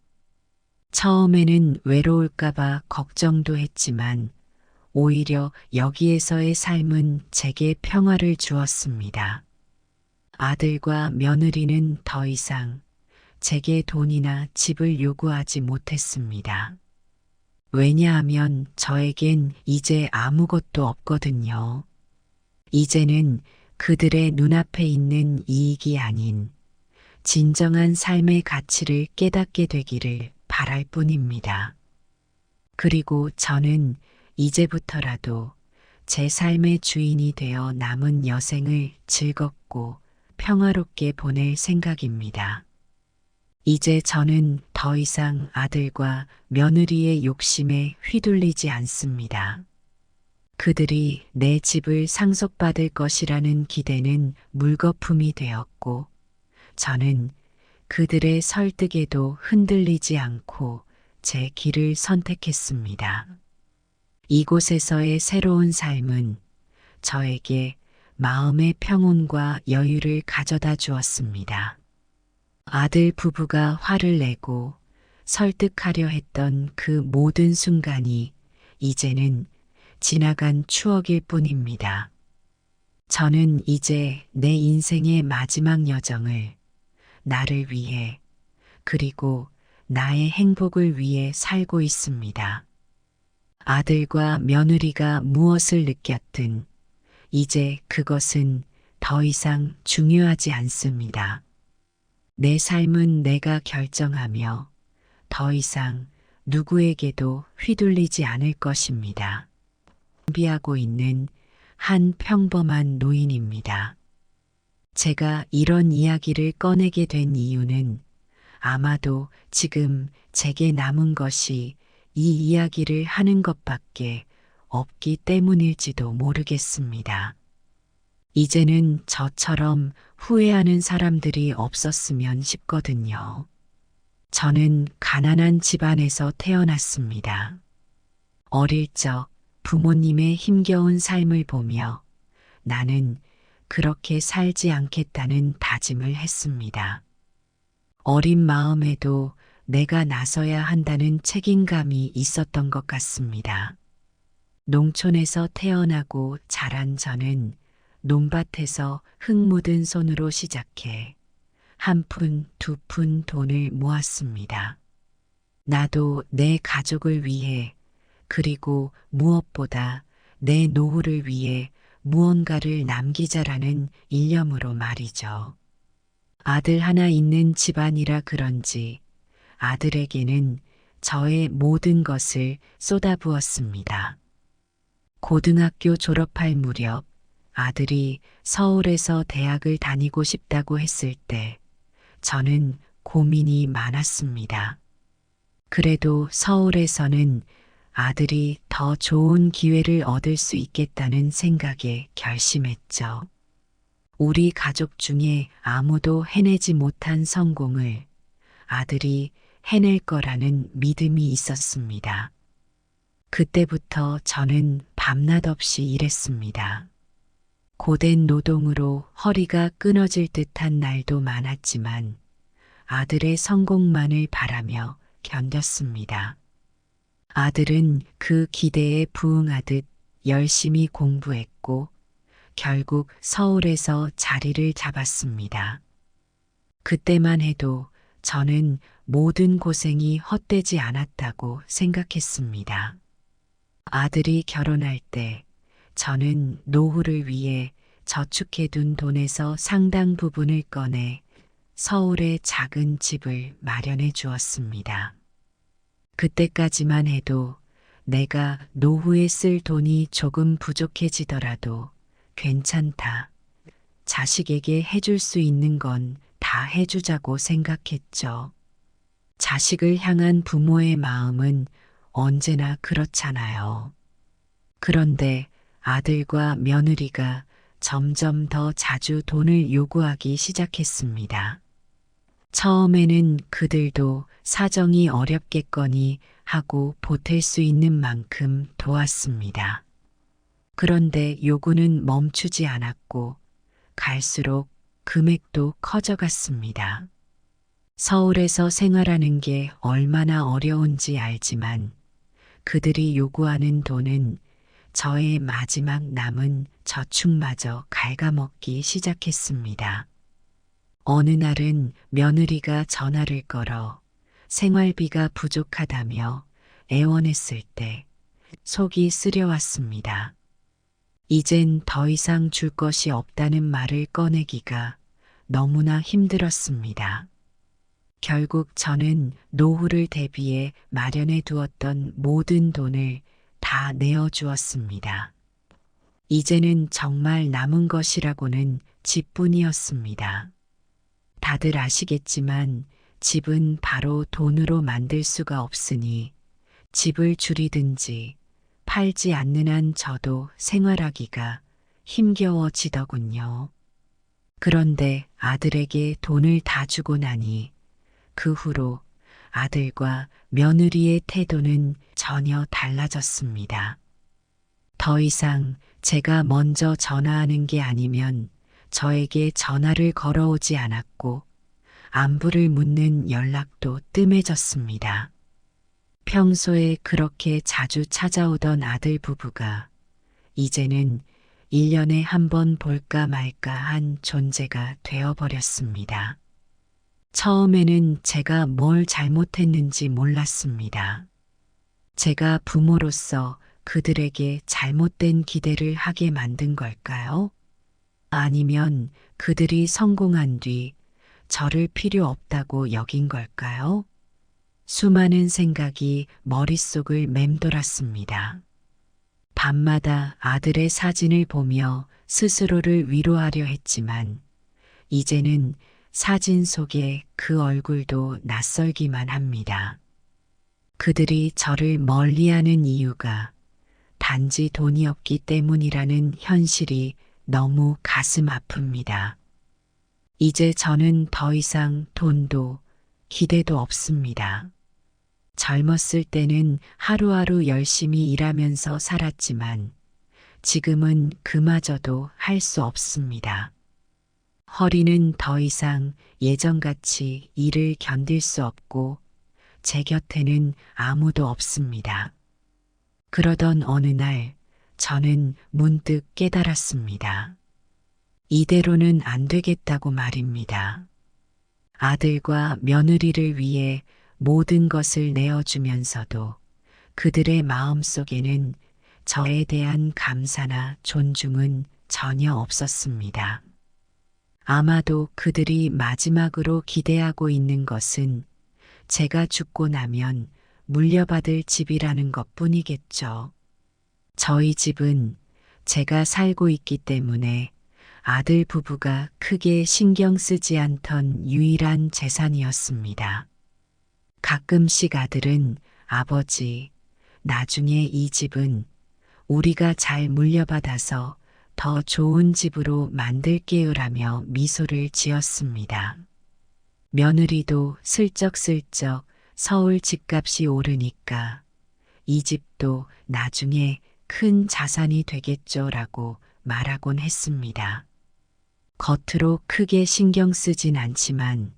처음에는 외로울까봐 걱정도 했지만 오히려 여기에서의 삶은 제게 평화를 주었습니다. 아들과 며느리는 더 이상 제게 돈이나 집을 요구하지 못했습니다. 왜냐하면 저에겐 이제 아무것도 없거든요. 이제는 그들의 눈앞에 있는 이익이 아닌 진정한 삶의 가치를 깨닫게 되기를 바랄 뿐입니다. 그리고 저는 이제부터라도 제 삶의 주인이 되어 남은 여생을 즐겁고 평화롭게 보낼 생각입니다. 이제 저는 더 이상 아들과 며느리의 욕심에 휘둘리지 않습니다. 그들이 내 집을 상속받을 것이라는 기대는 물거품이 되었고, 저는 그들의 설득에도 흔들리지 않고 제 길을 선택했습니다. 이곳에서의 새로운 삶은 저에게 마음의 평온과 여유를 가져다 주었습니다. 아들 부부가 화를 내고 설득하려 했던 그 모든 순간이 이제는 지나간 추억일 뿐입니다. 저는 이제 내 인생의 마지막 여정을 나를 위해 그리고 나의 행복을 위해 살고 있습니다. 아들과 며느리가 무엇을 느꼈든 이제 그것은 더 이상 중요하지 않습니다. 내 삶은 내가 결정하며 더 이상 누구에게도 휘둘리지 않을 것입니다. 준비하고 있는 한 평범한 노인입니다. 제가 이런 이야기를 꺼내게 된 이유는 아마도 지금 제게 남은 것이 이 이야기를 하는 것밖에 없기 때문일지도 모르겠습니다. 이제는 저처럼 후회하는 사람들이 없었으면 싶거든요. 저는 가난한 집안에서 태어났습니다. 어릴 적 부모님의 힘겨운 삶을 보며 나는 그렇게 살지 않겠다는 다짐을 했습니다. 어린 마음에도 내가 나서야 한다는 책임감이 있었던 것 같습니다. 농촌에서 태어나고 자란 저는 논밭에서 흙 묻은 손으로 시작해 한 푼, 두 푼 돈을 모았습니다. 나도 내 가족을 위해 그리고 무엇보다 내 노후를 위해 무언가를 남기자라는 일념으로 말이죠. 아들 하나 있는 집안이라 그런지 아들에게는 저의 모든 것을 쏟아부었습니다. 고등학교 졸업할 무렵 아들이 서울에서 대학을 다니고 싶다고 했을 때 저는 고민이 많았습니다. 그래도 서울에서는 아들이 더 좋은 기회를 얻을 수 있겠다는 생각에 결심했죠. 우리 가족 중에 아무도 해내지 못한 성공을 아들이 해낼 거라는 믿음이 있었습니다. 그때부터 저는 밤낮 없이 일했습니다. 고된 노동으로 허리가 끊어질 듯한 날도 많았지만 아들의 성공만을 바라며 견뎠습니다. 아들은 그 기대에 부응하듯 열심히 공부했고 결국 서울에서 자리를 잡았습니다. 그때만 해도 저는 모든 고생이 헛되지 않았다고 생각했습니다. 아들이 결혼할 때 저는 노후를 위해 저축해둔 돈에서 상당 부분을 꺼내 서울에 작은 집을 마련해 주었습니다. 그때까지만 해도 내가 노후에 쓸 돈이 조금 부족해지더라도 괜찮다. 자식에게 해줄 수 있는 건 다 해주자고 생각했죠. 자식을 향한 부모의 마음은 언제나 그렇잖아요. 그런데 아들과 며느리가 점점 더 자주 돈을 요구하기 시작했습니다. 처음에는 그들도 사정이 어렵겠거니 하고 보탤 수 있는 만큼 도왔습니다. 그런데 요구는 멈추지 않았고 갈수록 금액도 커져갔습니다. 서울에서 생활하는 게 얼마나 어려운지 알지만 그들이 요구하는 돈은 저의 마지막 남은 저축마저 갉아먹기 시작했습니다. 어느 날은 며느리가 전화를 걸어 생활비가 부족하다며 애원했을 때 속이 쓰려왔습니다. 이젠 더 이상 줄 것이 없다는 말을 꺼내기가 너무나 힘들었습니다. 결국 저는 노후를 대비해 마련해 두었던 모든 돈을 다 내어 주었습니다. 이제는 정말 남은 것이라고는 집뿐이었습니다. 다들 아시겠지만 집은 바로 돈으로 만들 수가 없으니 집을 줄이든지 팔지 않는 한 저도 생활하기가 힘겨워지더군요. 그런데 아들에게 돈을 다 주고 나니 그 후로 아들과 며느리의 태도는 전혀 달라졌습니다. 더 이상 제가 먼저 전화하는 게 아니면 저에게 전화를 걸어오지 않았고 안부를 묻는 연락도 뜸해졌습니다. 평소에 그렇게 자주 찾아오던 아들 부부가 이제는 1년에 한 번 볼까 말까 한 존재가 되어버렸습니다. 처음에는 제가 뭘 잘못했는지 몰랐습니다. 제가 부모로서 그들에게 잘못된 기대를 하게 만든 걸까요? 아니면 그들이 성공한 뒤 저를 필요 없다고 여긴 걸까요? 수많은 생각이 머릿속을 맴돌았습니다. 밤마다 아들의 사진을 보며 스스로를 위로하려 했지만 이제는 사진 속에 그 얼굴도 낯설기만 합니다. 그들이 저를 멀리하는 이유가 단지 돈이 없기 때문이라는 현실이 너무 가슴 아픕니다. 이제 저는 더 이상 돈도 기대도 없습니다. 젊었을 때는 하루하루 열심히 일하면서 살았지만 지금은 그마저도 할 수 없습니다. 허리는 더 이상 예전같이 일을 견딜 수 없고 제 곁에는 아무도 없습니다. 그러던 어느 날 저는 문득 깨달았습니다. 이대로는 안 되겠다고 말입니다. 아들과 며느리를 위해 모든 것을 내어주면서도 그들의 마음속에는 저에 대한 감사나 존중은 전혀 없었습니다. 아마도 그들이 마지막으로 기대하고 있는 것은 제가 죽고 나면 물려받을 집이라는 것뿐이겠죠. 저희 집은 제가 살고 있기 때문에 아들 부부가 크게 신경 쓰지 않던 유일한 재산이었습니다. 가끔씩 아들은 아버지, 나중에 이 집은 우리가 잘 물려받아서 더 좋은 집으로 만들게요라며 미소를 지었습니다. 며느리도 슬쩍슬쩍 서울 집값이 오르니까 이 집도 나중에 큰 자산이 되겠죠라고 말하곤 했습니다. 겉으로 크게 신경 쓰진 않지만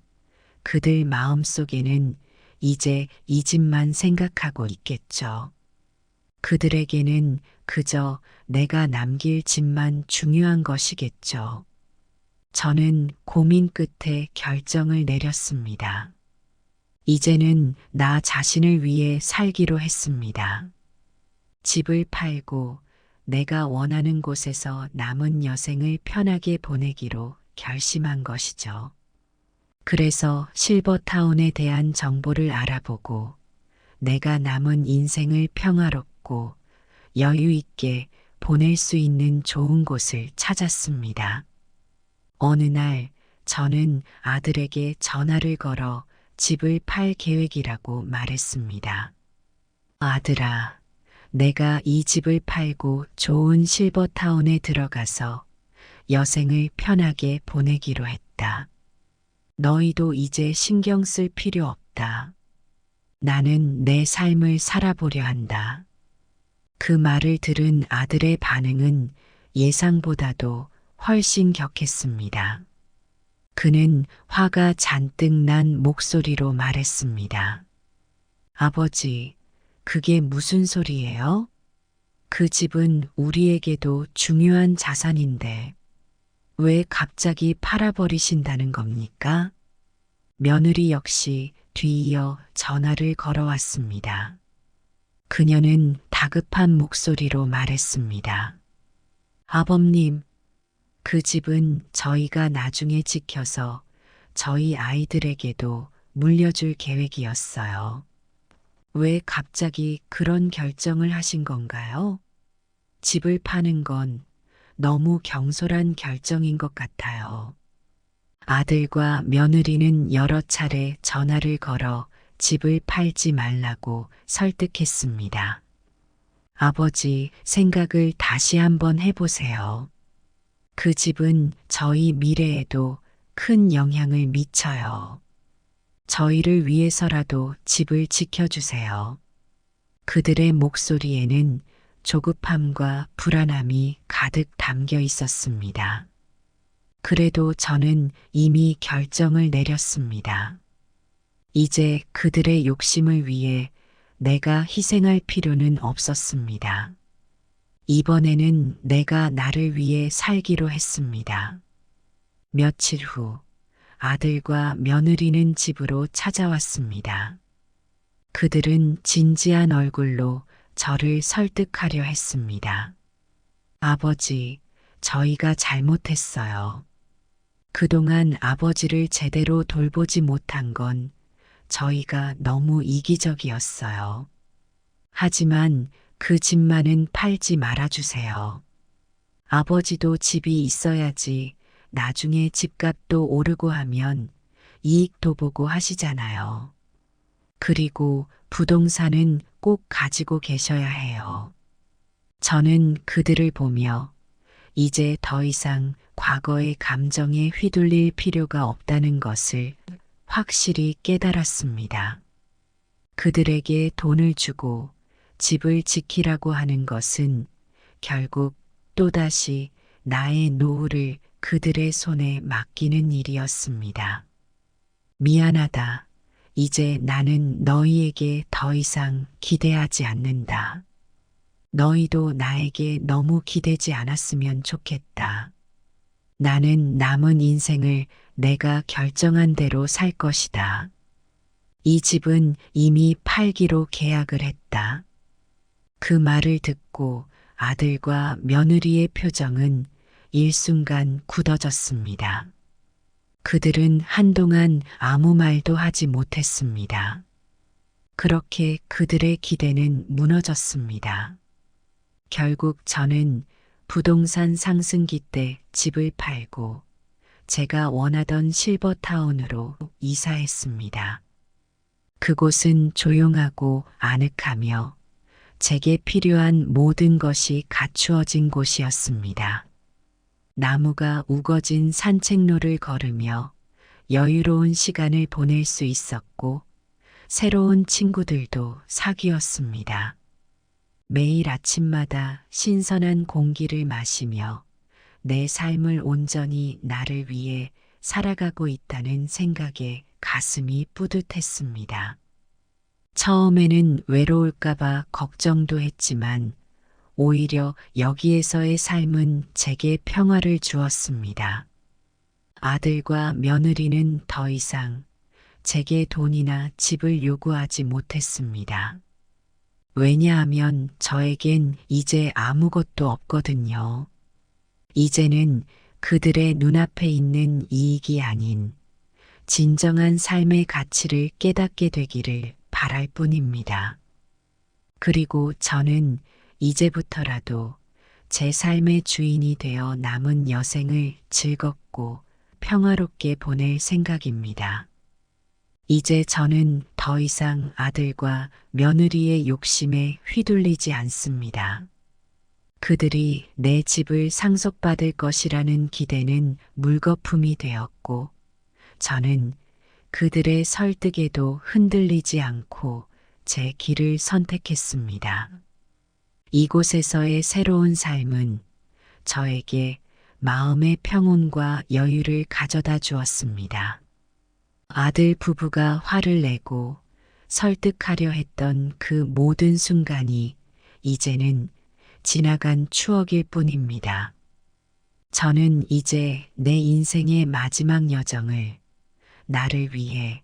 그들 마음속에는 이제 이 집만 생각하고 있겠죠. 그들에게는 그저 내가 남길 집만 중요한 것이겠죠. 저는 고민 끝에 결정을 내렸습니다. 이제는 나 자신을 위해 살기로 했습니다. 집을 팔고 내가 원하는 곳에서 남은 여생을 편하게 보내기로 결심한 것이죠. 그래서 실버타운에 대한 정보를 알아보고 내가 남은 인생을 평화롭고 여유 있게 보낼 수 있는 좋은 곳을 찾았습니다. 어느 날 저는 아들에게 전화를 걸어 집을 팔 계획이라고 말했습니다. 아들아, 내가 이 집을 팔고 좋은 실버타운에 들어가서 여생을 편하게 보내기로 했다. 너희도 이제 신경 쓸 필요 없다. 나는 내 삶을 살아보려 한다. 그 말을 들은 아들의 반응은 예상보다도 훨씬 격했습니다. 그는 화가 잔뜩 난 목소리로 말했습니다. 아버지, 그게 무슨 소리예요? 그 집은 우리에게도 중요한 자산인데 왜 갑자기 팔아버리신다는 겁니까? 며느리 역시 뒤이어 전화를 걸어왔습니다. 그녀는 다급한 목소리로 말했습니다. 아범님, 그 집은 저희가 나중에 지켜서 저희 아이들에게도 물려줄 계획이었어요. 왜 갑자기 그런 결정을 하신 건가요? 집을 파는 건 너무 경솔한 결정인 것 같아요. 아들과 며느리는 여러 차례 전화를 걸어 집을 팔지 말라고 설득했습니다. 아버지, 생각을 다시 한번 해보세요. 그 집은 저희 미래에도 큰 영향을 미쳐요. 저희를 위해서라도 집을 지켜주세요. 그들의 목소리에는 조급함과 불안함이 가득 담겨 있었습니다. 그래도 저는 이미 결정을 내렸습니다. 이제 그들의 욕심을 위해 내가 희생할 필요는 없었습니다. 이번에는 내가 나를 위해 살기로 했습니다. 며칠 후 아들과 며느리는 집으로 찾아왔습니다. 그들은 진지한 얼굴로 저를 설득하려 했습니다. 아버지, 저희가 잘못했어요. 그동안 아버지를 제대로 돌보지 못한 건 저희가 너무 이기적이었어요. 하지만 그 집만은 팔지 말아주세요. 아버지도 집이 있어야지 나중에 집값도 오르고 하면 이익도 보고 하시잖아요. 그리고 부동산은 꼭 가지고 계셔야 해요. 저는 그들을 보며 이제 더 이상 과거의 감정에 휘둘릴 필요가 없다는 것을 확실히 깨달았습니다. 그들에게 돈을 주고 집을 지키라고 하는 것은 결국 또다시 나의 노후를 그들의 손에 맡기는 일이었습니다. 미안하다. 이제 나는 너희에게 더 이상 기대하지 않는다. 너희도 나에게 너무 기대지 않았으면 좋겠다. 나는 남은 인생을 내가 결정한 대로 살 것이다. 이 집은 이미 팔기로 계약을 했다. 그 말을 듣고 아들과 며느리의 표정은 일순간 굳어졌습니다. 그들은 한동안 아무 말도 하지 못했습니다. 그렇게 그들의 기대는 무너졌습니다. 결국 저는 부동산 상승기 때 집을 팔고 제가 원하던 실버타운으로 이사했습니다. 그곳은 조용하고 아늑하며 제게 필요한 모든 것이 갖추어진 곳이었습니다. 나무가 우거진 산책로를 걸으며 여유로운 시간을 보낼 수 있었고 새로운 친구들도 사귀었습니다. 매일 아침마다 신선한 공기를 마시며 내 삶을 온전히 나를 위해 살아가고 있다는 생각에 가슴이 뿌듯했습니다. 처음에는 외로울까봐 걱정도 했지만 오히려 여기에서의 삶은 제게 평화를 주었습니다. 아들과 며느리는 더 이상 제게 돈이나 집을 요구하지 못했습니다. 왜냐하면 저에겐 이제 아무것도 없거든요. 이제는 그들의 눈앞에 있는 이익이 아닌 진정한 삶의 가치를 깨닫게 되기를 바랄 뿐입니다. 그리고 저는 이제부터라도 제 삶의 주인이 되어 남은 여생을 즐겁고 평화롭게 보낼 생각입니다. 이제 저는 더 이상 아들과 며느리의 욕심에 휘둘리지 않습니다. 그들이 내 집을 상속받을 것이라는 기대는 물거품이 되었고, 저는 그들의 설득에도 흔들리지 않고 제 길을 선택했습니다. 이곳에서의 새로운 삶은 저에게 마음의 평온과 여유를 가져다 주었습니다. 아들 부부가 화를 내고 설득하려 했던 그 모든 순간이 이제는 지나간 추억일 뿐입니다. 저는 이제 내 인생의 마지막 여정을 나를 위해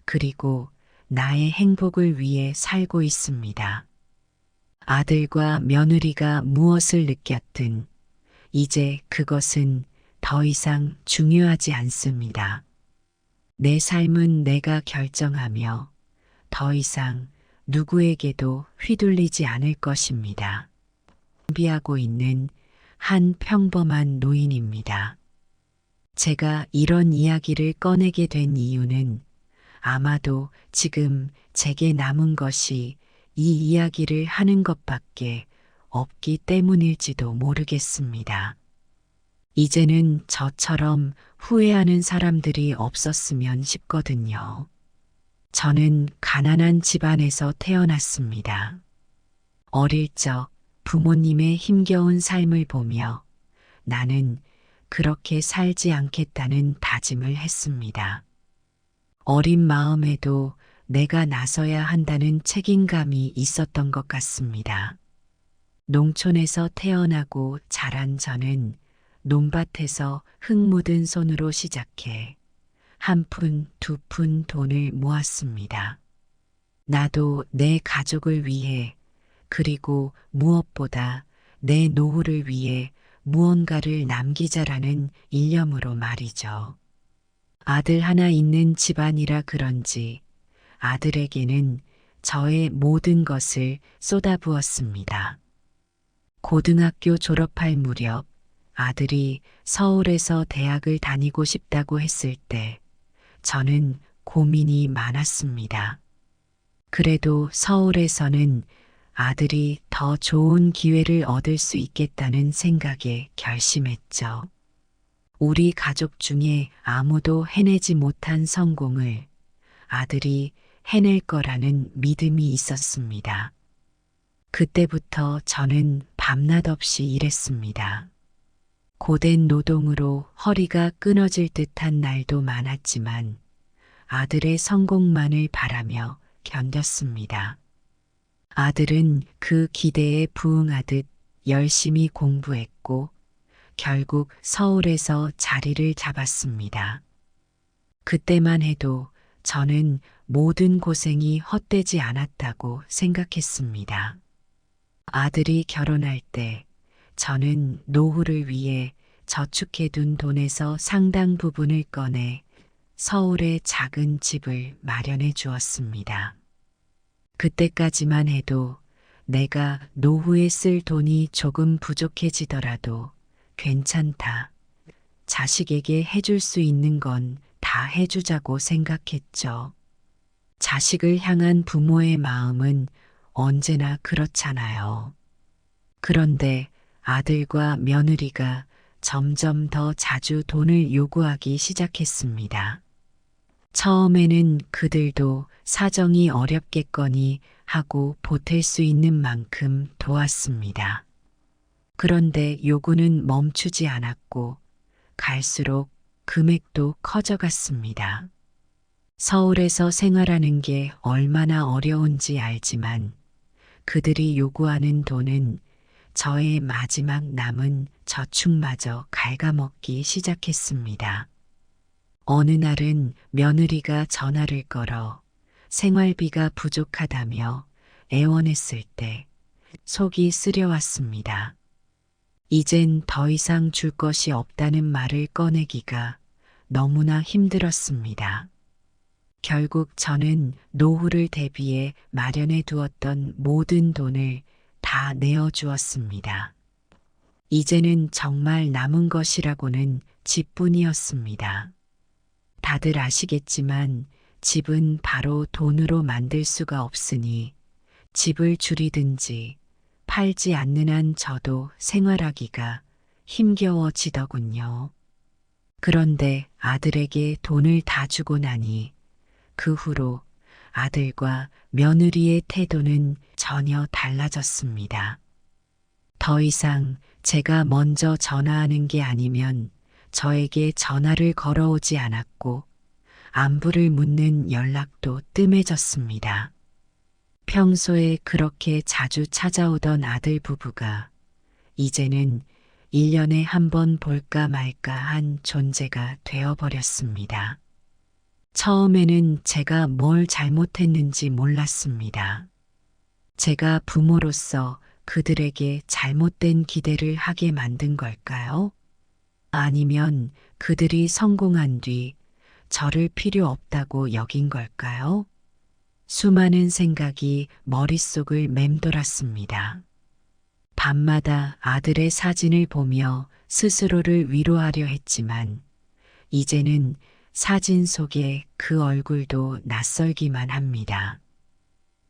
그리고 나의 행복을 위해 살고 있습니다. 아들과 며느리가 무엇을 느꼈든 이제 그것은 더 이상 중요하지 않습니다. 내 삶은 내가 결정하며 더 이상 누구에게도 휘둘리지 않을 것입니다. 준비하고 있는 한 평범한 노인입니다. 제가 이런 이야기를 꺼내게 된 이유는 아마도 지금 제게 남은 것이 이 이야기를 하는 것밖에 없기 때문일지도 모르겠습니다. 이제는 저처럼 후회하는 사람들이 없었으면 싶거든요. 저는 가난한 집안에서 태어났습니다. 어릴 적 부모님의 힘겨운 삶을 보며 나는 그렇게 살지 않겠다는 다짐을 했습니다. 어린 마음에도 내가 나서야 한다는 책임감이 있었던 것 같습니다. 농촌에서 태어나고 자란 저는 논밭에서 흙 묻은 손으로 시작해 한 푼, 두 푼 돈을 모았습니다. 나도 내 가족을 위해 그리고 무엇보다 내 노후를 위해 무언가를 남기자라는 일념으로 말이죠. 아들 하나 있는 집안이라 그런지 아들에게는 저의 모든 것을 쏟아부었습니다. 고등학교 졸업할 무렵 아들이 서울에서 대학을 다니고 싶다고 했을 때 저는 고민이 많았습니다. 그래도 서울에서는 아들이 더 좋은 기회를 얻을 수 있겠다는 생각에 결심했죠. 우리 가족 중에 아무도 해내지 못한 성공을 아들이 해낼 거라는 믿음이 있었습니다. 그때부터 저는 밤낮 없이 일했습니다. 고된 노동으로 허리가 끊어질 듯한 날도 많았지만 아들의 성공만을 바라며 견뎠습니다. 아들은 그 기대에 부응하듯 열심히 공부했고 결국 서울에서 자리를 잡았습니다. 그때만 해도 저는 모든 고생이 헛되지 않았다고 생각했습니다. 아들이 결혼할 때 저는 노후를 위해 저축해둔 돈에서 상당 부분을 꺼내 서울에 작은 집을 마련해 주었습니다. 그때까지만 해도 내가 노후에 쓸 돈이 조금 부족해지더라도 괜찮다. 자식에게 해줄 수 있는 건 다 해주자고 생각했죠. 자식을 향한 부모의 마음은 언제나 그렇잖아요. 그런데 아들과 며느리가 점점 더 자주 돈을 요구하기 시작했습니다. 처음에는 그들도 사정이 어렵겠거니 하고 보탤 수 있는 만큼 도왔습니다. 그런데 요구는 멈추지 않았고 갈수록 금액도 커져갔습니다. 서울에서 생활하는 게 얼마나 어려운지 알지만 그들이 요구하는 돈은 저의 마지막 남은 저축마저 갉아먹기 시작했습니다. 어느 날은 며느리가 전화를 걸어 생활비가 부족하다며 애원했을 때 속이 쓰려왔습니다. 이젠 더 이상 줄 것이 없다는 말을 꺼내기가 너무나 힘들었습니다. 결국 저는 노후를 대비해 마련해 두었던 모든 돈을 다 내어주었습니다. 이제는 정말 남은 것이라고는 집뿐이었습니다. 다들 아시겠지만 집은 바로 돈으로 만들 수가 없으니 집을 줄이든지 팔지 않는 한 저도 생활하기가 힘겨워지더군요. 그런데 아들에게 돈을 다 주고 나니 그 후로 아들과 며느리의 태도는 전혀 달라졌습니다. 더 이상 제가 먼저 전화하는 게 아니면 저에게 전화를 걸어오지 않았고 안부를 묻는 연락도 뜸해졌습니다. 평소에 그렇게 자주 찾아오던 아들 부부가 이제는 1년에 한 번 볼까 말까 한 존재가 되어버렸습니다. 처음에는 제가 뭘 잘못했는지 몰랐습니다. 제가 부모로서 그들에게 잘못된 기대를 하게 만든 걸까요? 아니면 그들이 성공한 뒤 저를 필요 없다고 여긴 걸까요? 수많은 생각이 머릿속을 맴돌았습니다. 밤마다 아들의 사진을 보며 스스로를 위로하려 했지만 이제는 사진 속에 그 얼굴도 낯설기만 합니다.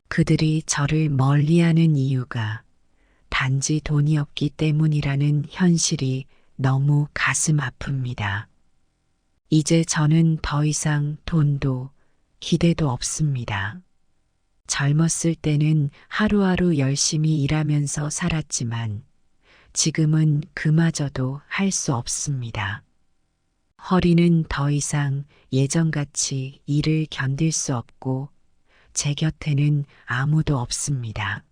그들이 저를 멀리하는 이유가 단지 돈이 없기 때문이라는 현실이 너무 가슴 아픕니다. 이제 저는 더 이상 돈도 기대도 없습니다. 젊었을 때는 하루하루 열심히 일하면서 살았지만 지금은 그마저도 할 수 없습니다. 허리는 더 이상 예전같이 일을 견딜 수 없고 제 곁에는 아무도 없습니다.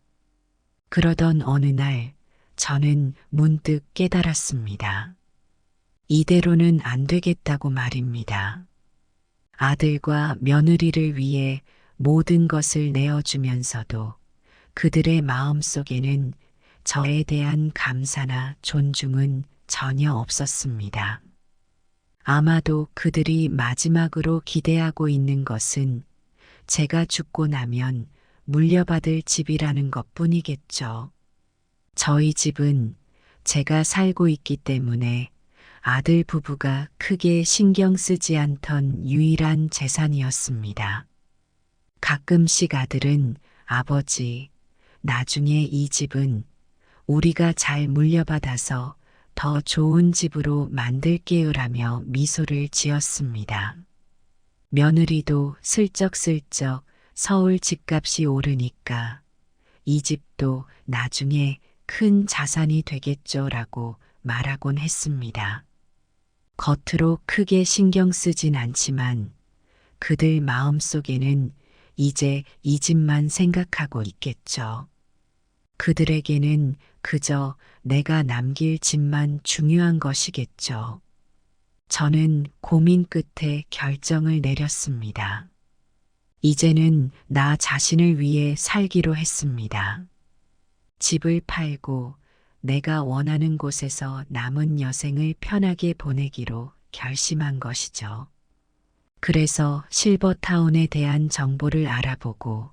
그러던 어느 날 저는 문득 깨달았습니다. 이대로는 안 되겠다고 말입니다. 아들과 며느리를 위해 모든 것을 내어주면서도 그들의 마음속에는 저에 대한 감사나 존중은 전혀 없었습니다. 아마도 그들이 마지막으로 기대하고 있는 것은 제가 죽고 나면 물려받을 집이라는 것 뿐이겠죠. 저희 집은 제가 살고 있기 때문에 아들 부부가 크게 신경 쓰지 않던 유일한 재산이었습니다. 가끔씩 아들은 아버지, 나중에 이 집은 우리가 잘 물려받아서 더 좋은 집으로 만들게요라며 미소를 지었습니다. 며느리도 슬쩍슬쩍 서울 집값이 오르니까 이 집도 나중에 큰 자산이 되겠죠라고 말하곤 했습니다. 겉으로 크게 신경 쓰진 않지만 그들 마음속에는 이제 이 집만 생각하고 있겠죠. 그들에게는 그저 내가 남길 집만 중요한 것이겠죠. 저는 고민 끝에 결정을 내렸습니다. 이제는 나 자신을 위해 살기로 했습니다. 집을 팔고 내가 원하는 곳에서 남은 여생을 편하게 보내기로 결심한 것이죠. 그래서 실버타운에 대한 정보를 알아보고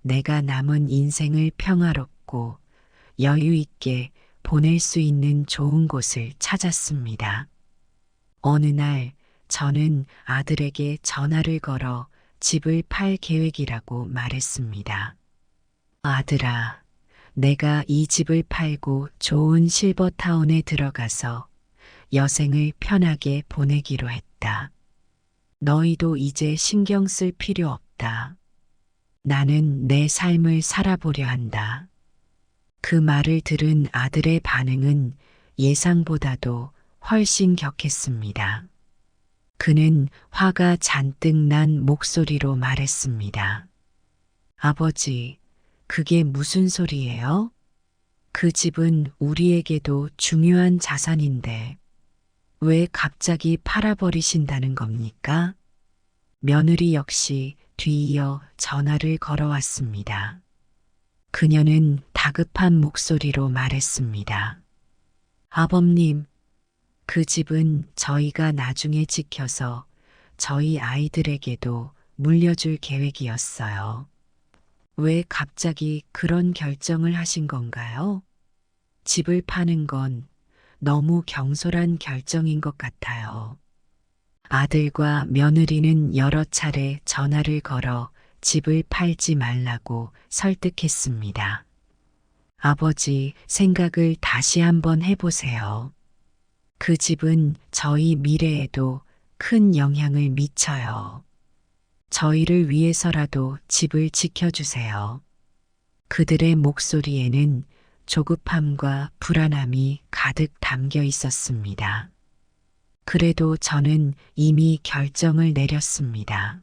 내가 남은 인생을 평화롭고 여유 있게 보낼 수 있는 좋은 곳을 찾았습니다. 어느 날 저는 아들에게 전화를 걸어 집을 팔 계획이라고 말했습니다. 아들아, 내가 이 집을 팔고 좋은 실버타운에 들어가서 여생을 편하게 보내기로 했다. 너희도 이제 신경 쓸 필요 없다. 나는 내 삶을 살아보려 한다. 그 말을 들은 아들의 반응은 예상보다도 훨씬 격했습니다. 그는 화가 잔뜩 난 목소리로 말했습니다. 아버지, 그게 무슨 소리예요? 그 집은 우리에게도 중요한 자산인데 왜 갑자기 팔아버리신다는 겁니까? 며느리 역시 뒤이어 전화를 걸어왔습니다. 그녀는 다급한 목소리로 말했습니다. 아범님, 그 집은 저희가 나중에 지켜서 저희 아이들에게도 물려줄 계획이었어요. 왜 갑자기 그런 결정을 하신 건가요? 집을 파는 건 너무 경솔한 결정인 것 같아요. 아들과 며느리는 여러 차례 전화를 걸어 집을 팔지 말라고 설득했습니다. 아버지, 생각을 다시 한번 해보세요. 그 집은 저희 미래에도 큰 영향을 미쳐요. 저희를 위해서라도 집을 지켜주세요. 그들의 목소리에는 조급함과 불안함이 가득 담겨 있었습니다. 그래도 저는 이미 결정을 내렸습니다.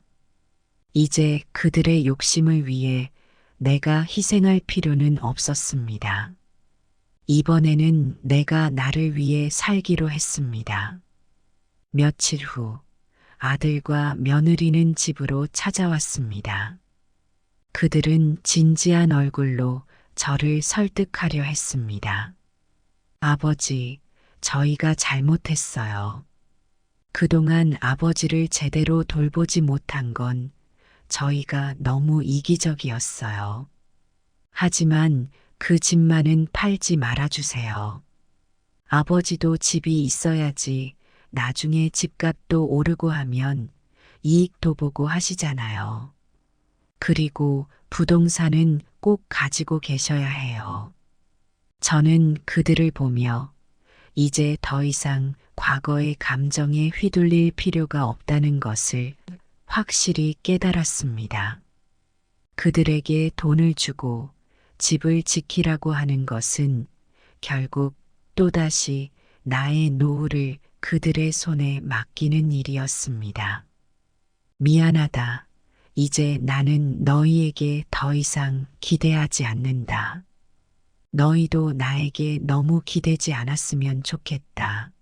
이제 그들의 욕심을 위해 내가 희생할 필요는 없었습니다. 이번에는 내가 나를 위해 살기로 했습니다. 며칠 후 아들과 며느리는 집으로 찾아왔습니다. 그들은 진지한 얼굴로 저를 설득하려 했습니다. 아버지, 저희가 잘못했어요. 그동안 아버지를 제대로 돌보지 못한 건 저희가 너무 이기적이었어요. 하지만 그 집만은 팔지 말아주세요. 아버지도 집이 있어야지 나중에 집값도 오르고 하면 이익도 보고 하시잖아요. 그리고 부동산은 꼭 가지고 계셔야 해요. 저는 그들을 보며 이제 더 이상 과거의 감정에 휘둘릴 필요가 없다는 것을 확실히 깨달았습니다. 그들에게 돈을 주고 집을 지키라고 하는 것은 결국 또다시 나의 노후를 그들의 손에 맡기는 일이었습니다. 미안하다. 이제 나는 너희에게 더 이상 기대하지 않는다. 너희도 나에게 너무 기대지 않았으면 좋겠다.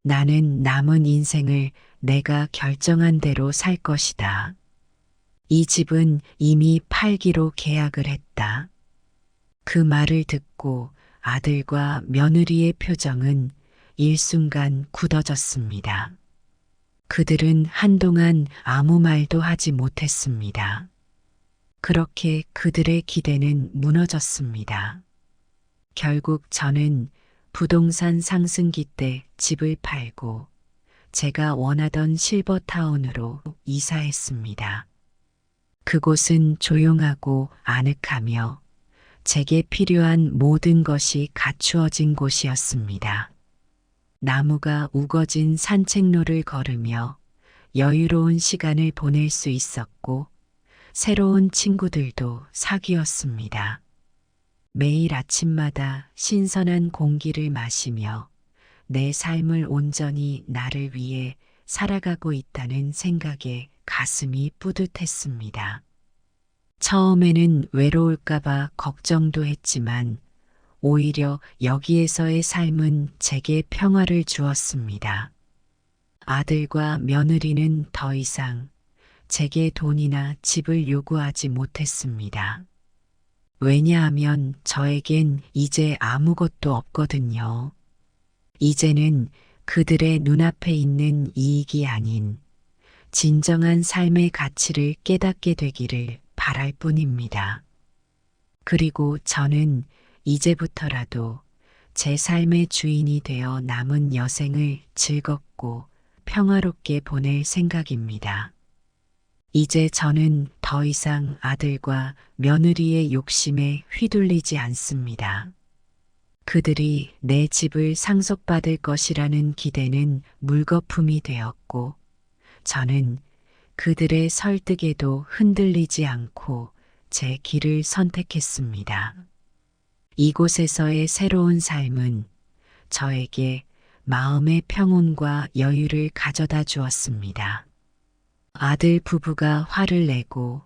나는 남은 인생을 내가 결정한 대로 살 것이다. 이 집은 이미 팔기로 계약을 했다. 그 말을 듣고 아들과 며느리의 표정은 일순간 굳어졌습니다. 그들은 한동안 아무 말도 하지 못했습니다. 그렇게 그들의 기대는 무너졌습니다. 결국 저는 부동산 상승기 때 집을 팔고 제가 원하던 실버타운으로 이사했습니다. 그곳은 조용하고 아늑하며 제게 필요한 모든 것이 갖추어진 곳이었습니다. 나무가 우거진 산책로를 걸으며 여유로운 시간을 보낼 수 있었고 새로운 친구들도 사귀었습니다. 매일 아침마다 신선한 공기를 마시며 내 삶을 온전히 나를 위해 살아가고 있다는 생각에 가슴이 뿌듯했습니다. 처음에는 외로울까봐 걱정도 했지만 오히려 여기에서의 삶은 제게 평화를 주었습니다. 아들과 며느리는 더 이상 제게 돈이나 집을 요구하지 못했습니다. 왜냐하면 저에겐 이제 아무것도 없거든요. 이제는 그들의 눈앞에 있는 이익이 아닌 진정한 삶의 가치를 깨닫게 되기를 바랄 뿐입니다. 그리고 저는 이제부터라도 제 삶의 주인이 되어 남은 여생을 즐겁고 평화롭게 보낼 생각입니다. 이제 저는 더 이상 아들과 며느리의 욕심에 휘둘리지 않습니다. 그들이 내 집을 상속받을 것이라는 기대는 물거품이 되었고, 저는 그들의 설득에도 흔들리지 않고 제 길을 선택했습니다. 이곳에서의 새로운 삶은 저에게 마음의 평온과 여유를 가져다 주었습니다. 아들 부부가 화를 내고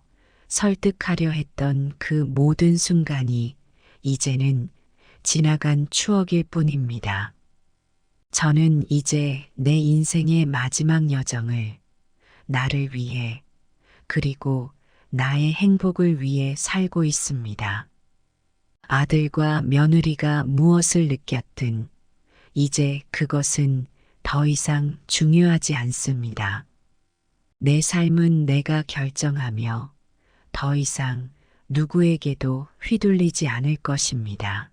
설득하려 했던 그 모든 순간이 이제는 지나간 추억일 뿐입니다. 저는 이제 내 인생의 마지막 여정을 나를 위해 그리고 나의 행복을 위해 살고 있습니다. 아들과 며느리가 무엇을 느꼈든 이제 그것은 더 이상 중요하지 않습니다. 내 삶은 내가 결정하며 더 이상 누구에게도 휘둘리지 않을 것입니다.